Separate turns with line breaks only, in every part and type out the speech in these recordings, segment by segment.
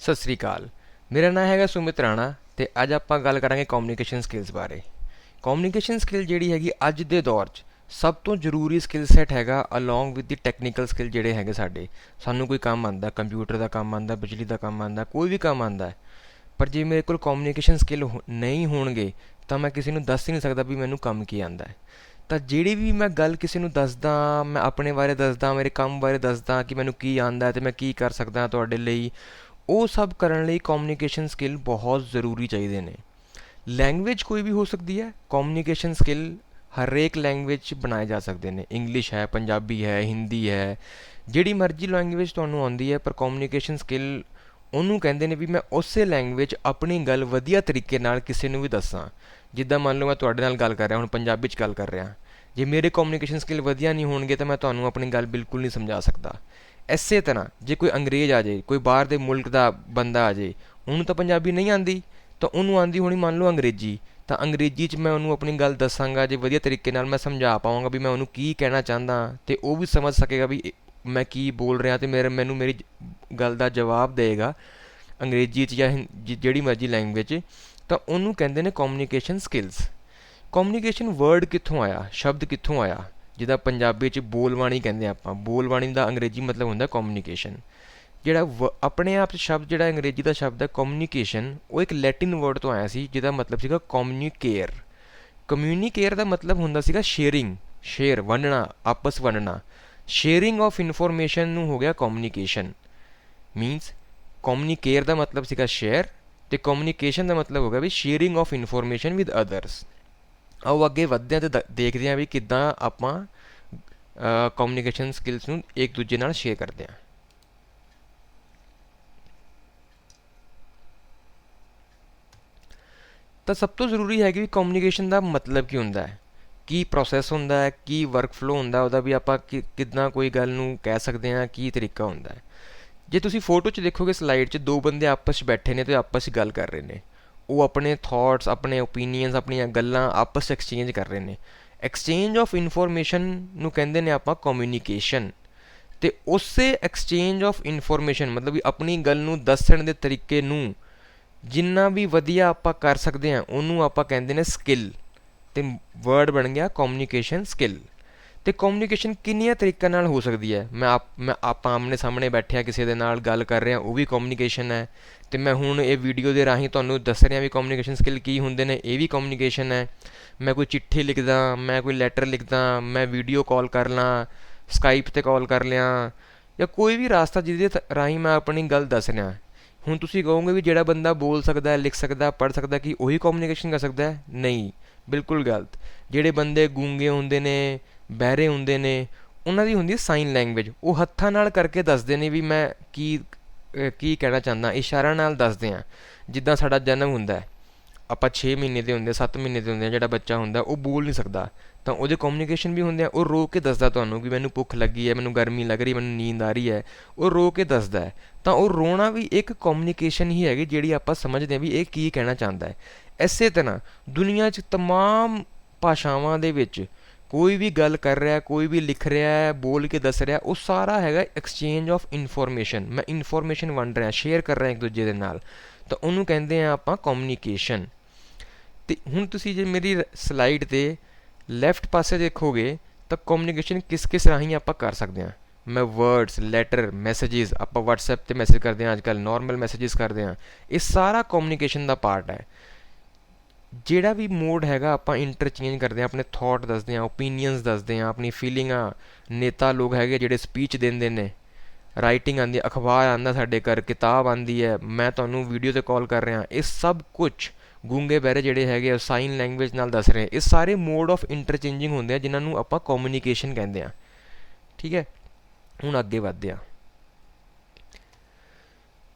ਸਤਿ ਸ੍ਰੀ ਅਕਾਲ। ਮੇਰਾ ਨਾਮ ਹੈਗਾ ਸੁਮਿਤ ਰਾਣਾ ਤੇ ਅੱਜ ਆਪਾਂ ਗੱਲ ਕਰਾਂਗੇ ਕਮਿਊਨੀਕੇਸ਼ਨ ਸਕਿੱਲਸ ਬਾਰੇ। ਕਮਿਊਨੀਕੇਸ਼ਨ ਸਕਿੱਲ ਜਿਹੜੀ ਹੈਗੀ ਅੱਜ ਦੇ ਦੌਰ 'ਚ ਸਭ ਤੋਂ ਜ਼ਰੂਰੀ ਸਕਿੱਲ ਸੈੱਟ ਹੈਗਾ along with the technical skill ਜਿਹੜੇ ਹੈਗੇ ਸਾਡੇ। ਸਾਨੂੰ ਕੋਈ ਕੰਮ ਆਉਂਦਾ, ਕੰਪਿਊਟਰ ਦਾ ਕੰਮ ਆਉਂਦਾ, ਬਿਜਲੀ ਦਾ ਕੰਮ ਆਉਂਦਾ, ਕੋਈ ਵੀ ਕੰਮ ਆਉਂਦਾ, ਪਰ ਜੇ ਮੇਰੇ ਕੋਲ ਕਮਿਊਨੀਕੇਸ਼ਨ ਸਕਿੱਲ ਨਹੀਂ ਹੋਣਗੇ ਤਾਂ ਮੈਂ ਕਿਸੇ ਨੂੰ ਦੱਸ ਹੀ ਨਹੀਂ ਸਕਦਾ ਵੀ ਮੈਨੂੰ ਕੰਮ ਕੀ ਆਉਂਦਾ ਹੈ। ਤਾਂ ਜਿਹੜੀ ਵੀ ਮੈਂ ਗੱਲ ਕਿਸੇ ਨੂੰ ਦੱਸਦਾ, ਮੈਂ ਆਪਣੇ ਬਾਰੇ ਦੱਸਦਾ, ਮੇਰੇ ਕੰਮ ਬਾਰੇ ਦੱਸਦਾ ਕਿ ਮੈਨੂੰ ਕੀ ਆਉਂਦਾ ਅਤੇ ਮੈਂ ਕੀ ਕਰ ਸਕਦਾ ਤੁਹਾਡੇ ਲਈ, ਉਹ ਸਭ ਕਰਨ ਲਈ ਕਮਿਊਨੀਕੇਸ਼ਨ ਸਕਿੱਲ ਬਹੁਤ ਜ਼ਰੂਰੀ ਚਾਹੀਦੇ ਨੇ। ਲੈਂਗੁਏਜ ਕੋਈ ਵੀ ਹੋ ਸਕਦੀ ਹੈ, ਕਮਿਊਨੀਕੇਸ਼ਨ ਸਕਿੱਲ ਹਰੇਕ ਲੈਂਗੁਏਜ 'ਚ ਬਣਾਏ ਜਾ ਸਕਦੇ ਨੇ। ਇੰਗਲਿਸ਼ ਹੈ, ਪੰਜਾਬੀ ਹੈ, ਹਿੰਦੀ ਹੈ, ਜਿਹੜੀ ਮਰਜ਼ੀ ਲੈਂਗੁਏਜ ਤੁਹਾਨੂੰ ਆਉਂਦੀ ਹੈ, ਪਰ ਕਮਿਊਨੀਕੇਸ਼ਨ ਸਕਿੱਲ ਉਹਨੂੰ ਕਹਿੰਦੇ ਨੇ ਵੀ ਮੈਂ ਉਸੇ ਲੈਂਗੁਏਜ ਆਪਣੀ ਗੱਲ ਵਧੀਆ ਤਰੀਕੇ ਨਾਲ ਕਿਸੇ ਨੂੰ ਵੀ ਦੱਸਾਂ। ਜਿੱਦਾਂ ਮੰਨ ਲਓ ਮੈਂ ਤੁਹਾਡੇ ਨਾਲ ਗੱਲ ਕਰ ਰਿਹਾ, ਹੁਣ ਪੰਜਾਬੀ 'ਚ ਗੱਲ ਕਰ ਰਿਹਾ, ਜੇ ਮੇਰੇ ਕਮਿਊਨੀਕੇਸ਼ਨ ਸਕਿੱਲ ਵਧੀਆ ਨਹੀਂ ਹੋਣਗੇ ਤਾਂ ਮੈਂ ਤੁਹਾਨੂੰ ਆਪਣੀ ਗੱਲ ਬਿਲਕੁਲ ਨਹੀਂ ਸਮਝਾ ਸਕਦਾ। ਇਸੇ ਤਰ੍ਹਾਂ ਜੇ ਕੋਈ ਅੰਗਰੇਜ਼ ਆ ਜਾਏ, ਕੋਈ ਬਾਹਰ ਦੇ ਮੁਲਕ ਦਾ ਬੰਦਾ ਆ ਜਾਏ, ਉਹਨੂੰ ਤਾਂ ਪੰਜਾਬੀ ਨਹੀਂ ਆਉਂਦੀ, ਤਾਂ ਉਹਨੂੰ ਆਉਂਦੀ ਹੋਣੀ ਮੰਨ ਲਓ ਅੰਗਰੇਜ਼ੀ, ਤਾਂ ਅੰਗਰੇਜ਼ੀ 'ਚ ਮੈਂ ਉਹਨੂੰ ਆਪਣੀ ਗੱਲ ਦੱਸਾਂਗਾ, ਜੇ ਵਧੀਆ ਤਰੀਕੇ ਨਾਲ ਮੈਂ ਸਮਝਾ ਪਾਵਾਂਗਾ ਵੀ ਮੈਂ ਉਹਨੂੰ ਕੀ ਕਹਿਣਾ ਚਾਹੁੰਦਾ, ਅਤੇ ਉਹ ਵੀ ਸਮਝ ਸਕੇਗਾ ਵੀ ਮੈਂ ਕੀ ਬੋਲ ਰਿਹਾ, ਅਤੇ ਮੈਨੂੰ ਮੇਰੀ ਗੱਲ ਦਾ ਜਵਾਬ ਦੇਗਾ ਅੰਗਰੇਜ਼ੀ 'ਚ ਜਾਂ ਜਿਹੜੀ ਮਰਜ਼ੀ ਲੈਂਗੁਏਜ 'ਚ। ਤਾਂ ਉਹਨੂੰ ਕਹਿੰਦੇ ਨੇ ਕਮਿਊਨੀਕੇਸ਼ਨ ਸਕਿੱਲਸ। ਕਮਿਊਨੀਕੇਸ਼ਨ ਵਰਡ ਕਿੱਥੋਂ ਆਇਆ, ਸ਼ਬਦ ਕਿੱਥੋਂ ਆਇਆ? ਜਿੱਦਾਂ ਪੰਜਾਬੀ 'ਚ ਬੋਲਬਾਣੀ ਕਹਿੰਦੇ ਆਪਾਂ, ਬੋਲਬਾਣੀ ਦਾ ਅੰਗਰੇਜ਼ੀ ਮਤਲਬ ਹੁੰਦਾ ਕਮਿਊਨੀਕੇਸ਼ਨ। ਜਿਹੜਾ ਆਪਣੇ ਆਪ 'ਚ ਸ਼ਬਦ ਜਿਹੜਾ ਅੰਗਰੇਜ਼ੀ ਦਾ ਸ਼ਬਦ ਹੈ ਕਮਿਊਨੀਕੇਸ਼ਨ, ਉਹ ਇੱਕ ਲੈਟਿਨ ਵਰਡ ਤੋਂ ਆਇਆ ਸੀ ਜਿਹਦਾ ਮਤਲਬ ਸੀਗਾ ਕਮਿਊਨੀਕੇਅਰ। ਕਮਿਊਨੀਕੇਅਰ ਦਾ ਮਤਲਬ ਹੁੰਦਾ ਸੀਗਾ ਸ਼ੇਅਰਿੰਗ, ਸ਼ੇਅਰ ਵੰਡਣਾ, ਆਪਸ ਵੰਡਣਾ। ਸ਼ੇਅਰਿੰਗ ਆਫ ਇਨਫੋਰਮੇਸ਼ਨ ਨੂੰ ਹੋ ਗਿਆ ਕਮਿਊਨੀਕੇਸ਼ਨ। ਮੀਨਸ ਕਮਿਊਨੀਕੇਅਰ ਦਾ ਮਤਲਬ ਸੀਗਾ ਸ਼ੇਅਰ, ਅਤੇ ਕਮਿਊਨੀਕੇਸ਼ਨ ਦਾ ਮਤਲਬ ਹੋ ਗਿਆ ਵੀ sharing of information with others. ਆਓ ਅੱਗੇ ਵਧਦੇ ਹਾਂ ਅਤੇ ਦੇਖਦੇ ਹਾਂ ਵੀ ਕਿੱਦਾਂ ਆਪਾਂ ਕਮਿਊਨੀਕੇਸ਼ਨ ਸਕਿੱਲਸ ਨੂੰ ਇੱਕ ਦੂਜੇ ਨਾਲ ਸ਼ੇਅਰ ਕਰਦੇ ਹਾਂ। ਤਾਂ ਸਭ ਤੋਂ ਜ਼ਰੂਰੀ ਹੈ ਕਿ ਕਮਿਊਨੀਕੇਸ਼ਨ ਦਾ ਮਤਲਬ ਕੀ ਹੁੰਦਾ ਹੈ, ਕੀ ਪ੍ਰੋਸੈਸ ਹੁੰਦਾ ਹੈ, ਕੀ ਵਰਕ ਫਲੋ ਹੁੰਦਾ ਉਹਦਾ, ਵੀ ਆਪਾਂ ਕਿੱਦਾਂ ਕੋਈ ਗੱਲ ਨੂੰ ਕਹਿ ਸਕਦੇ ਹਾਂ, ਕੀ ਤਰੀਕਾ ਹੁੰਦਾ ਹੈ। ਜੇ ਤੁਸੀਂ ਫੋਟੋ 'ਚ ਦੇਖੋਗੇ ਸਲਾਈਡ 'ਚ, ਦੋ ਬੰਦੇ ਆਪਸ 'ਚ ਬੈਠੇ ਨੇ ਅਤੇ ਆਪਸ 'ਚ ਗੱਲ ਕਰ ਰਹੇ ਨੇ। ਉਹ ਆਪਣੇ ਥੋਟਸ, ਆਪਣੇ ਓਪੀਨੀਅਨਸ, ਆਪਣੀਆਂ ਗੱਲਾਂ ਆਪਸ 'ਚ ਐਕਸਚੇਂਜ ਕਰ ਰਹੇ ਨੇ। ਐਕਸਚੇਂਜ ਆਫ ਇਨਫੋਰਮੇਸ਼ਨ ਨੂੰ ਕਹਿੰਦੇ ਨੇ ਆਪਾਂ ਕਮਿਊਨੀਕੇਸ਼ਨ। ਅਤੇ ਉਸੇ ਐਕਸਚੇਂਜ ਆਫ ਇਨਫੋਰਮੇਸ਼ਨ ਮਤਲਬ ਵੀ ਆਪਣੀ ਗੱਲ ਨੂੰ ਦੱਸਣ ਦੇ ਤਰੀਕੇ ਨੂੰ ਜਿੰਨਾ ਵੀ ਵਧੀਆ ਆਪਾਂ ਕਰ ਸਕਦੇ ਹਾਂ ਉਹਨੂੰ ਆਪਾਂ ਕਹਿੰਦੇ ਨੇ ਸਕਿੱਲ, ਅਤੇ ਵਰਡ ਬਣ ਗਿਆ ਕਮਿਊਨੀਕੇਸ਼ਨ ਸਕਿੱਲ। ਅਤੇ ਕਮਿਊਨੀਕੇਸ਼ਨ ਕਿੰਨੀਆਂ ਤਰੀਕਿਆਂ ਨਾਲ ਹੋ ਸਕਦੀ ਹੈ। ਆਪਾਂ ਆਮਣੇ ਸਾਹਮਣੇ ਬੈਠੇ ਹਾਂ, ਕਿਸੇ ਦੇ ਨਾਲ ਗੱਲ ਕਰ ਰਹੇ ਹਾਂ, ਉਹ ਵੀ ਕਮਿਊਨੀਕੇਸ਼ਨ ਹੈ। ਅਤੇ ਮੈਂ ਹੁਣ ਇਹ ਵੀਡੀਓ ਦੇ ਰਾਹੀਂ ਤੁਹਾਨੂੰ ਦੱਸ ਰਿਹਾ ਵੀ ਕਮਿਊਨੀਕੇਸ਼ਨ ਸਕਿੱਲ ਕੀ ਹੁੰਦੇ ਨੇ, ਇਹ ਵੀ ਕਮਿਊਨੀਕੇਸ਼ਨ ਹੈ। ਮੈਂ ਕੋਈ ਚਿੱਠੀ ਲਿਖਦਾ, ਮੈਂ ਕੋਈ ਲੈਟਰ ਲਿਖਦਾ, ਮੈਂ ਵੀਡੀਓ ਕਾਲ ਕਰ ਲਾਂ, ਸਕਾਈਪ 'ਤੇ ਕਾਲ ਕਰ ਲਿਆ, ਜਾਂ ਕੋਈ ਵੀ ਰਾਸਤਾ ਜਿਹਦੇ ਰਾਹੀਂ ਮੈਂ ਆਪਣੀ ਗੱਲ ਦੱਸ ਰਿਹਾ। ਹੁਣ ਤੁਸੀਂ ਕਹੋਗੇ ਵੀ ਜਿਹੜਾ ਬੰਦਾ ਬੋਲ ਸਕਦਾ, ਲਿਖ ਸਕਦਾ, ਪੜ੍ਹ ਸਕਦਾ, ਕੀ ਉਹੀ ਕਮਿਊਨੀਕੇਸ਼ਨ ਕਰ ਸਕਦਾ ਹੈ? ਨਹੀਂ, ਬਿਲਕੁਲ ਗਲਤ। ਜਿਹੜੇ ਬੰਦੇ ਗੂੰਗੇ ਹੁੰਦੇ ਨੇ, ਬਹਿਰੇ ਹੁੰਦੇ ਨੇ, ਉਹਨਾਂ ਦੀ ਹੁੰਦੀ ਹੈ ਸਾਈਨ ਲੈਂਗੁਏਜ। ਉਹ ਹੱਥਾਂ ਨਾਲ ਕਰਕੇ ਦੱਸਦੇ ਨੇ ਵੀ ਮੈਂ ਕੀ ਕਹਿਣਾ ਚਾਹੁੰਦਾ, ਇਸ਼ਾਰਿਆਂ ਨਾਲ ਦੱਸਦੇ ਹਾਂ। ਜਿੱਦਾਂ ਸਾਡਾ ਜਨਮ ਹੁੰਦਾ, ਆਪਾਂ 6 ਮਹੀਨੇ ਦੇ ਹੁੰਦੇ, 7 ਮਹੀਨੇ ਦੇ ਹੁੰਦੇ, ਜਿਹੜਾ ਬੱਚਾ ਹੁੰਦਾ ਉਹ ਬੋਲ ਨਹੀਂ ਸਕਦਾ, ਤਾਂ ਉਹਦੇ ਕਮਿਊਨੀਕੇਸ਼ਨ ਵੀ ਹੁੰਦੇ ਆ। ਉਹ ਰੋ ਕੇ ਦੱਸਦਾ ਤੁਹਾਨੂੰ ਕਿ ਮੈਨੂੰ ਭੁੱਖ ਲੱਗੀ ਹੈ, ਮੈਨੂੰ ਗਰਮੀ ਲੱਗ ਰਹੀ, ਮੈਨੂੰ ਨੀਂਦ ਆ ਰਹੀ ਹੈ, ਉਹ ਰੋ ਕੇ ਦੱਸਦਾ ਹੈ। ਤਾਂ ਉਹ ਰੋਣਾ ਵੀ ਇੱਕ ਕਮਿਊਨੀਕੇਸ਼ਨ ਹੀ ਹੈਗੀ ਜਿਹੜੀ ਆਪਾਂ ਸਮਝਦੇ ਹਾਂ ਵੀ ਇਹ ਕੀ ਕਹਿਣਾ ਚਾਹੁੰਦਾ ਹੈ। ਇਸੇ ਤਰ੍ਹਾਂ ਦੁਨੀਆ 'ਚ ਤਮਾਮ ਭਾਸ਼ਾਵਾਂ ਦੇ ਵਿੱਚ ਕੋਈ ਵੀ ਗੱਲ ਕਰ ਰਿਹਾ, ਕੋਈ ਵੀ ਲਿਖ ਰਿਹਾ ਹੈ, ਬੋਲ ਕੇ ਦੱਸ ਰਿਹਾ, ਉਹ ਸਾਰਾ ਹੈਗਾ ਐਕਸਚੇਂਜ ਆਫ ਇਨਫੋਰਮੇਸ਼ਨ। ਮੈਂ ਇਨਫੋਰਮੇਸ਼ਨ ਵੰਡ ਰਿਹਾ, ਸ਼ੇਅਰ ਕਰ ਰਿਹਾ ਇੱਕ ਦੂਜੇ ਦੇ ਨਾਲ, ਤਾਂ ਉਹਨੂੰ ਕਹਿੰਦੇ ਆ ਆਪਾਂ ਕਮਿਊਨੀਕੇਸ਼ਨ। ਅਤੇ ਹੁਣ ਤੁਸੀਂ ਜੇ ਮੇਰੀ ਸਲਾਈਡ 'ਤੇ ਲੈਫਟ ਪਾਸੇ ਦੇਖੋਗੇ ਤਾਂ ਕਮਿਊਨੀਕੇਸ਼ਨ ਕਿਸ ਕਿਸ ਰਾਹੀਂ ਆਪਾਂ ਕਰ ਸਕਦੇ ਹਾਂ। ਮੈਂ ਵਰਡਸ, ਲੈਟਰ, ਮੈਸੇਜਿਸ, ਆਪਾਂ ਵਟਸਐਪ 'ਤੇ ਮੈਸੇਜ ਕਰਦੇ ਹਾਂ, ਅੱਜ ਕੱਲ੍ਹ ਨੋਰਮਲ ਮੈਸੇਜਿਸ ਕਰਦੇ ਹਾਂ, ਇਹ ਸਾਰਾ ਕਮਿਊਨੀਕੇਸ਼ਨ ਦਾ ਪਾਰਟ ਹੈ। ਜਿਹੜਾ ਵੀ ਮੋਡ ਹੈਗਾ ਆਪਾਂ ਇੰਟਰਚੇਂਜ ਕਰਦੇ ਹਾਂ, ਆਪਣੇ ਥੋਟ ਦੱਸਦੇ ਹਾਂ, ਓਪੀਨੀਅਨਸ ਦੱਸਦੇ ਹਾਂ, ਆਪਣੀ ਫੀਲਿੰਗਾਂ। ਨੇਤਾ ਲੋਕ ਹੈਗੇ ਜਿਹੜੇ ਸਪੀਚ ਦਿੰਦੇ ਨੇ, ਰਾਈਟਿੰਗ ਆਉਂਦੀ, ਅਖਬਾਰ ਆਉਂਦਾ ਸਾਡੇ ਘਰ, ਕਿਤਾਬ ਆਉਂਦੀ ਹੈ, ਮੈਂ ਤੁਹਾਨੂੰ ਵੀਡੀਓ 'ਤੇ ਕਾਲ ਕਰ ਰਿਹਾ, ਇਹ ਸਭ ਕੁਛ ਗੂੰਗੇ ਬਹਿਰੇ ਜਿਹੜੇ ਹੈਗੇ ਆ ਸਾਈਨ ਲੈਂਗੁਏਜ ਨਾਲ ਦੱਸ ਰਹੇ। ਇਹ ਸਾਰੇ ਮੋਡ ਆਫ ਇੰਟਰਚੇਂਜਿੰਗ ਹੁੰਦੇ ਆ ਜਿਨ੍ਹਾਂ ਨੂੰ ਆਪਾਂ ਕਮਿਊਨੀਕੇਸ਼ਨ ਕਹਿੰਦੇ ਹਾਂ। ਠੀਕ ਹੈ, ਹੁਣ ਅੱਗੇ ਵੱਧਦੇ ਹਾਂ।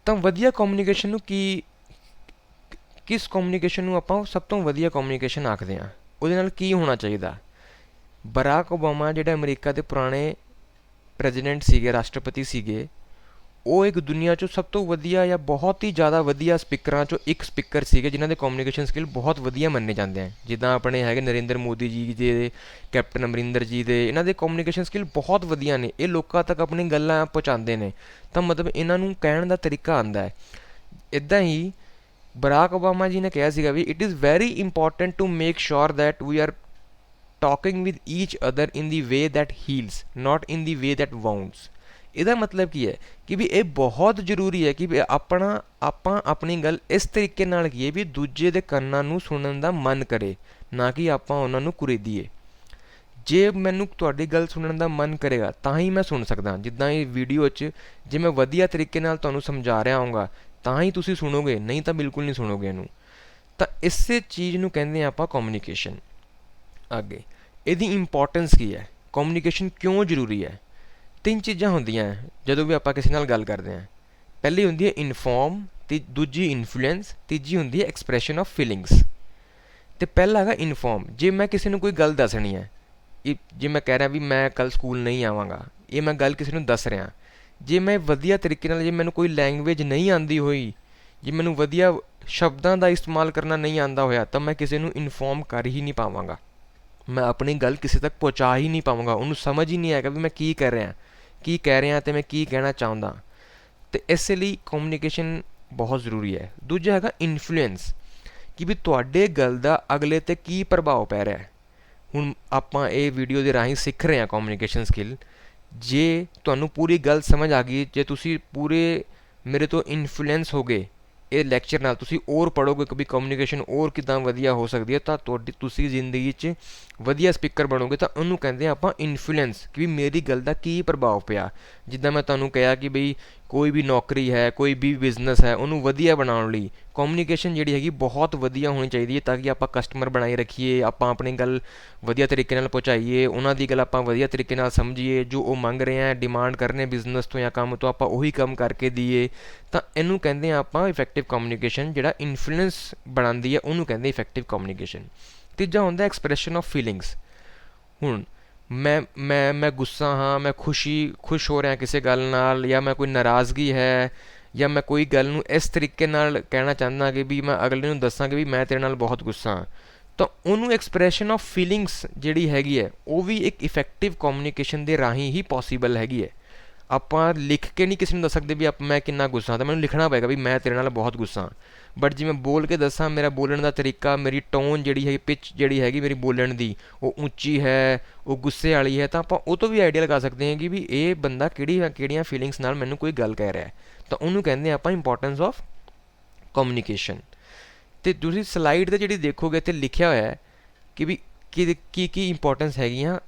ਤਾਂ ਵਧੀਆ ਕਮਿਊਨੀਕੇਸ਼ਨ ਨੂੰ ਕਿਸ ਕਮਿਊਨੀਕੇਸ਼ਨ ਨੂੰ ਆਪਾਂ ਸਭ ਤੋਂ ਵਧੀਆ ਕਮਿਊਨੀਕੇਸ਼ਨ ਆਖਦੇ ਹਾਂ? ਉਹਦੇ ਨਾਲ ਕੀ ਹੋਣਾ ਚਾਹੀਦਾ? ਬਰਾਕ ਓਬਾਮਾ ਜਿਹੜੇ ਅਮਰੀਕਾ ਦੇ ਪੁਰਾਣੇ ਪ੍ਰੈਜ਼ੀਡੈਂਟ ਸੀਗੇ, ਰਾਸ਼ਟਰਪਤੀ ਸੀਗੇ, ਉਹ ਇੱਕ ਦੁਨੀਆ 'ਚੋਂ ਸਭ ਤੋਂ ਵਧੀਆ ਜਾਂ ਬਹੁਤ ਹੀ ਜ਼ਿਆਦਾ ਵਧੀਆ ਸਪੀਕਰਾਂ 'ਚੋਂ ਇੱਕ ਸਪੀਕਰ ਸੀਗੇ ਜਿਨ੍ਹਾਂ ਦੇ ਕਮਿਊਨੀਕੇਸ਼ਨ ਸਕਿੱਲ ਬਹੁਤ ਵਧੀਆ ਮੰਨੇ ਜਾਂਦੇ ਹਨ। ਜਿੱਦਾਂ ਆਪਣੇ ਹੈਗੇ ਨਰਿੰਦਰ ਮੋਦੀ ਜੀ ਦੇ, ਕੈਪਟਨ ਅਮਰਿੰਦਰ ਜੀ ਦੇ, ਇਹਨਾਂ ਦੇ ਕਮਿਊਨੀਕੇਸ਼ਨ ਸਕਿੱਲ ਬਹੁਤ ਵਧੀਆ ਨੇ। ਇਹ ਲੋਕਾਂ ਤੱਕ ਆਪਣੀ ਗੱਲਾਂ ਪਹੁੰਚਾਉਂਦੇ ਨੇ, ਤਾਂ ਮਤਲਬ ਇਹਨਾਂ ਨੂੰ ਕਹਿਣ ਦਾ ਤਰੀਕਾ ਆਉਂਦਾ ਹੈ। ਇੱਦਾਂ ਹੀ ਬਰਾਕ ਓਬਾਮਾ ਜੀ ਨੇ ਕਿਹਾ ਸੀਗਾ ਵੀ it is very important to make sure that we are talking with each other in the way that heals, not in the way that wounds. ਇਹਦਾ ਮਤਲਬ ਕੀ ਹੈ ਕਿ ਵੀ ਇਹ ਬਹੁਤ ਜ਼ਰੂਰੀ ਹੈ ਕਿ ਵੀ ਆਪਾਂ ਆਪਣੀ ਗੱਲ ਇਸ ਤਰੀਕੇ ਨਾਲ ਕਹੀਏ ਵੀ ਦੂਜੇ ਦੇ ਕੰਨਾਂ ਨੂੰ ਸੁਣਨ ਦਾ ਮਨ ਕਰੇ, ਨਾ ਕਿ ਆਪਾਂ ਉਹਨਾਂ ਨੂੰ ਕੁਰੇਦੀਏ। ਜੇ ਮੈਨੂੰ ਤੁਹਾਡੀ ਗੱਲ ਸੁਣਨ ਦਾ ਮਨ ਕਰੇਗਾ ਤਾਂ ਹੀ ਮੈਂ ਸੁਣ ਸਕਦਾ। ਜਿੱਦਾਂ ਇਹ ਵੀਡੀਓ 'ਚ ਜੇ ਮੈਂ ਵਧੀਆ ਤਰੀਕੇ ਨਾਲ ਤੁਹਾਨੂੰ ਸਮਝਾ ਰਿਹਾ ਹੋਊਂਗਾ ਤਾਂ ਹੀ ਤੁਸੀਂ ਸੁਣੋਗੇ, ਨਹੀਂ ਤਾਂ ਬਿਲਕੁਲ ਨਹੀਂ ਸੁਣੋਗੇ ਇਹਨੂੰ। ਤਾਂ ਇਸੇ ਚੀਜ਼ ਨੂੰ ਕਹਿੰਦੇ ਆਪਾਂ ਕਮਿਊਨੀਕੇਸ਼ਨ। ਅੱਗੇ ਇਹਦੀ ਇੰਪੋਰਟੈਂਸ ਕੀ ਹੈ, ਕਮਿਊਨੀਕੇਸ਼ਨ ਕਿਉਂ ਜ਼ਰੂਰੀ ਹੈ? ਤਿੰਨ ਚੀਜ਼ਾਂ ਹੁੰਦੀਆਂ ਜਦੋਂ ਵੀ ਆਪਾਂ ਕਿਸੇ ਨਾਲ ਗੱਲ ਕਰਦੇ ਹਾਂ। ਪਹਿਲੀ ਹੁੰਦੀ ਹੈ ਇਨਫੋਰਮ, ਦੂਜੀ ਇਨਫਲੂਐਂਸ, ਤੀਜੀ ਹੁੰਦੀ ਹੈ ਐਕਸਪ੍ਰੈਸ਼ਨ ਆਫ ਫੀਲਿੰਗਸ। ਅਤੇ ਪਹਿਲਾ ਹੈਗਾ ਇਨਫੋਰਮ। ਜੇ ਮੈਂ ਕਿਸੇ ਨੂੰ ਕੋਈ ਗੱਲ ਦੱਸਣੀ ਹੈ, ਜੇ ਮੈਂ ਕਹਿ ਰਿਹਾ ਵੀ ਮੈਂ ਕੱਲ੍ਹ ਸਕੂਲ ਨਹੀਂ ਆਵਾਂਗਾ, ਇਹ ਮੈਂ ਗੱਲ ਕਿਸੇ ਨੂੰ ਦੱਸ ਰਿਹਾ। ਜੇ ਮੈਂ ਵਧੀਆ ਤਰੀਕੇ ਨਾਲ, ਜੇ ਮੈਨੂੰ ਕੋਈ ਲੈਂਗੁਏਜ ਨਹੀਂ ਆਉਂਦੀ ਹੋਈ, ਜੇ ਮੈਨੂੰ ਵਧੀਆ ਸ਼ਬਦਾਂ ਦਾ ਇਸਤੇਮਾਲ ਕਰਨਾ ਨਹੀਂ ਆਉਂਦਾ ਹੋਇਆ, ਤਾਂ ਮੈਂ ਕਿਸੇ ਨੂੰ ਇਨਫੋਰਮ ਕਰ ਹੀ ਨਹੀਂ ਪਾਵਾਂਗਾ। ਮੈਂ ਆਪਣੀ ਗੱਲ ਕਿਸੇ ਤੱਕ ਪਹੁੰਚਾ ਹੀ ਨਹੀਂ ਪਾਵਾਂਗਾ। ਉਹਨੂੰ ਸਮਝ ਹੀ ਨਹੀਂ ਆਏਗਾ ਵੀ ਮੈਂ ਕੀ ਕਹਿ ਰਿਹਾ ਅਤੇ ਮੈਂ ਕੀ ਕਹਿਣਾ ਚਾਹੁੰਦਾ। ਅਤੇ ਇਸੇ ਲਈ ਕਮਿਊਨੀਕੇਸ਼ਨ ਬਹੁਤ ਜ਼ਰੂਰੀ ਹੈ। ਦੂਜਾ ਹੈਗਾ ਇਨਫਲੂਐਂਸ, ਕਿ ਵੀ ਤੁਹਾਡੇ ਗੱਲ ਦਾ ਅਗਲੇ 'ਤੇ ਕੀ ਪ੍ਰਭਾਵ ਪੈ ਰਿਹਾ। ਹੁਣ ਆਪਾਂ ਇਹ ਵੀਡੀਓ ਦੇ ਰਾਹੀਂ ਸਿੱਖ ਰਹੇ ਹਾਂ ਕਮਿਊਨੀਕੇਸ਼ਨ ਸਕਿੱਲ। ਜੇ ਤੁਹਾਨੂੰ ਪੂਰੀ ਗੱਲ ਸਮਝ ਆ ਗਈ, ਜੇ ਤੁਸੀਂ ਪੂਰੇ ਮੇਰੇ ਤੋਂ ਇਨਫਲੂਐਂਸ ਹੋ ਗਏ ਇਹ ਲੈਕਚਰ ਨਾਲ, ਤੁਸੀਂ ਹੋਰ ਪੜ੍ਹੋਗੇ ਕਿ ਵੀ ਕਮਿਊਨੀਕੇਸ਼ਨ ਹੋਰ ਕਿੱਦਾਂ ਵਧੀਆ ਹੋ ਸਕਦੀ ਹੈ, ਤਾਂ ਤੁਸੀਂ ਜ਼ਿੰਦਗੀ 'ਚ ਵਧੀਆ ਸਪੀਕਰ ਬਣੋਗੇ। ਤਾਂ ਉਹਨੂੰ ਕਹਿੰਦੇ ਆ ਆਪਾਂ ਇਨਫਲੂਐਂਸ, ਕਿ ਵੀ ਮੇਰੀ ਗੱਲ ਦਾ ਕੀ ਪ੍ਰਭਾਵ ਪਿਆ। ਜਿੱਦਾਂ ਮੈਂ ਤੁਹਾਨੂੰ ਕਿਹਾ ਕਿ ਬਈ ਕੋਈ ਵੀ ਨੌਕਰੀ ਹੈ, ਕੋਈ ਵੀ ਬਿਜ਼ਨਸ ਹੈ, ਉਹਨੂੰ ਵਧੀਆ ਬਣਾਉਣ ਲਈ ਕਮਿਊਨੀਕੇਸ਼ਨ ਜਿਹੜੀ ਹੈਗੀ ਬਹੁਤ ਵਧੀਆ ਹੋਣੀ ਚਾਹੀਦੀ ਹੈ, ਤਾਂ ਕਿ ਆਪਾਂ ਕਸਟਮਰ ਬਣਾਈ ਰੱਖੀਏ, ਆਪਾਂ ਆਪਣੀ ਗੱਲ ਵਧੀਆ ਤਰੀਕੇ ਨਾਲ ਪਹੁੰਚਾਈਏ, ਉਹਨਾਂ ਦੀ ਗੱਲ ਆਪਾਂ ਵਧੀਆ ਤਰੀਕੇ ਨਾਲ ਸਮਝੀਏ, ਜੋ ਉਹ ਮੰਗ ਰਹੇ ਆ, ਡਿਮਾਂਡ ਕਰਨੇ ਬਿਜ਼ਨਸ ਤੋਂ ਜਾਂ ਕੰਮ ਤੋਂ, ਆਪਾਂ ਉਹੀ ਕੰਮ ਕਰਕੇ ਦਈਏ। ਤਾਂ ਇਹਨੂੰ ਕਹਿੰਦੇ ਆ ਆਪਾਂ ਇਫੈਕਟਿਵ ਕਮਿਊਨੀਕੇਸ਼ਨ। ਜਿਹੜਾ ਇਨਫਲੂਐਂਸ ਬਣਾਉਂਦੀ ਹੈ ਉਹਨੂੰ ਕਹਿੰਦੇ ਇਫੈਕਟਿਵ ਕਮਿਊਨੀਕੇਸ਼ਨ। ਤੀਜਾ ਹੁੰਦਾ ਐਕਸਪ੍ਰੈਸ਼ਨ ਆਫ ਫੀਲਿੰਗਸ। ਹੁਣ ਮੈਂ ਗੁੱਸਾ ਹਾਂ, ਮੈਂ ਖੁਸ਼ ਹੋ ਰਿਹਾ ਕਿਸੇ ਗੱਲ ਨਾਲ, ਜਾਂ ਮੈਂ ਕੋਈ ਨਾਰਾਜ਼ਗੀ ਹੈ, ਜਾਂ ਮੈਂ ਕੋਈ ਗੱਲ ਨੂੰ ਇਸ ਤਰੀਕੇ ਨਾਲ ਕਹਿਣਾ ਚਾਹੁੰਦਾ ਕਿ ਵੀ ਮੈਂ ਅਗਲੇ ਨੂੰ ਦੱਸਾਂ ਕਿ ਵੀ ਮੈਂ ਤੇਰੇ ਨਾਲ ਬਹੁਤ ਗੁੱਸਾ ਹਾਂ, ਤਾਂ ਉਹਨੂੰ ਐਕਸਪ੍ਰੈਸ਼ਨ ਆਫ ਫੀਲਿੰਗਸ ਜਿਹੜੀ ਹੈਗੀ ਹੈ ਉਹ ਵੀ ਇੱਕ ਇਫੈਕਟਿਵ ਕਮਿਊਨੀਕੇਸ਼ਨ ਦੇ ਰਾਹੀਂ ਹੀ ਪੋਸੀਬਲ ਹੈਗੀ ਹੈ। ਆਪਾਂ ਲਿਖ ਕੇ ਨਹੀਂ ਕਿਸੇ ਨੂੰ ਦੱਸ ਸਕਦੇ ਵੀ ਮੈਂ ਕਿੰਨਾ ਗੁੱਸਾ, ਤਾਂ ਮੈਨੂੰ ਲਿਖਣਾ ਪਏਗਾ ਵੀ ਮੈਂ ਤੇਰੇ ਨਾਲ ਬਹੁਤ ਗੁੱਸਾ। ਬਟ ਜੇ ਮੈਂ ਬੋਲ ਕੇ ਦੱਸਾਂ, ਮੇਰਾ ਬੋਲਣ ਦਾ ਤਰੀਕਾ, ਮੇਰੀ ਟੋਨ ਜਿਹੜੀ ਹੈਗੀ, ਪਿਚ ਜਿਹੜੀ ਹੈਗੀ ਮੇਰੀ ਬੋਲਣ ਦੀ, ਉਹ ਉੱਚੀ ਹੈ, ਉਹ ਗੁੱਸੇ ਵਾਲੀ ਹੈ, ਤਾਂ ਆਪਾਂ ਉਹ ਤੋਂ ਵੀ ਆਈਡੀਆ ਲਗਾ ਸਕਦੇ ਹਾਂ ਕਿ ਵੀ ਇਹ ਬੰਦਾ ਕਿਹੜੀਆਂ ਫੀਲਿੰਗਸ ਨਾਲ ਮੈਨੂੰ ਕੋਈ ਗੱਲ ਕਹਿ ਰਿਹਾ। ਤਾਂ ਉਹਨੂੰ ਕਹਿੰਦੇ ਆਪਾਂ ਇੰਪੋਰਟੈਂਸ ਆਫ ਕਮਿਊਨੀਕੇਸ਼ਨ। ਅਤੇ ਤੁਸੀਂ ਸਲਾਈਡ 'ਤੇ ਜਿਹੜੀ ਦੇਖੋਗੇ ਇੱਥੇ ਲਿਖਿਆ ਹੋਇਆ ਹੈ ਕਿ ਵੀ ਕੀ ਇੰਪੋਰਟੈਂਸ ਹੈਗੀਆਂ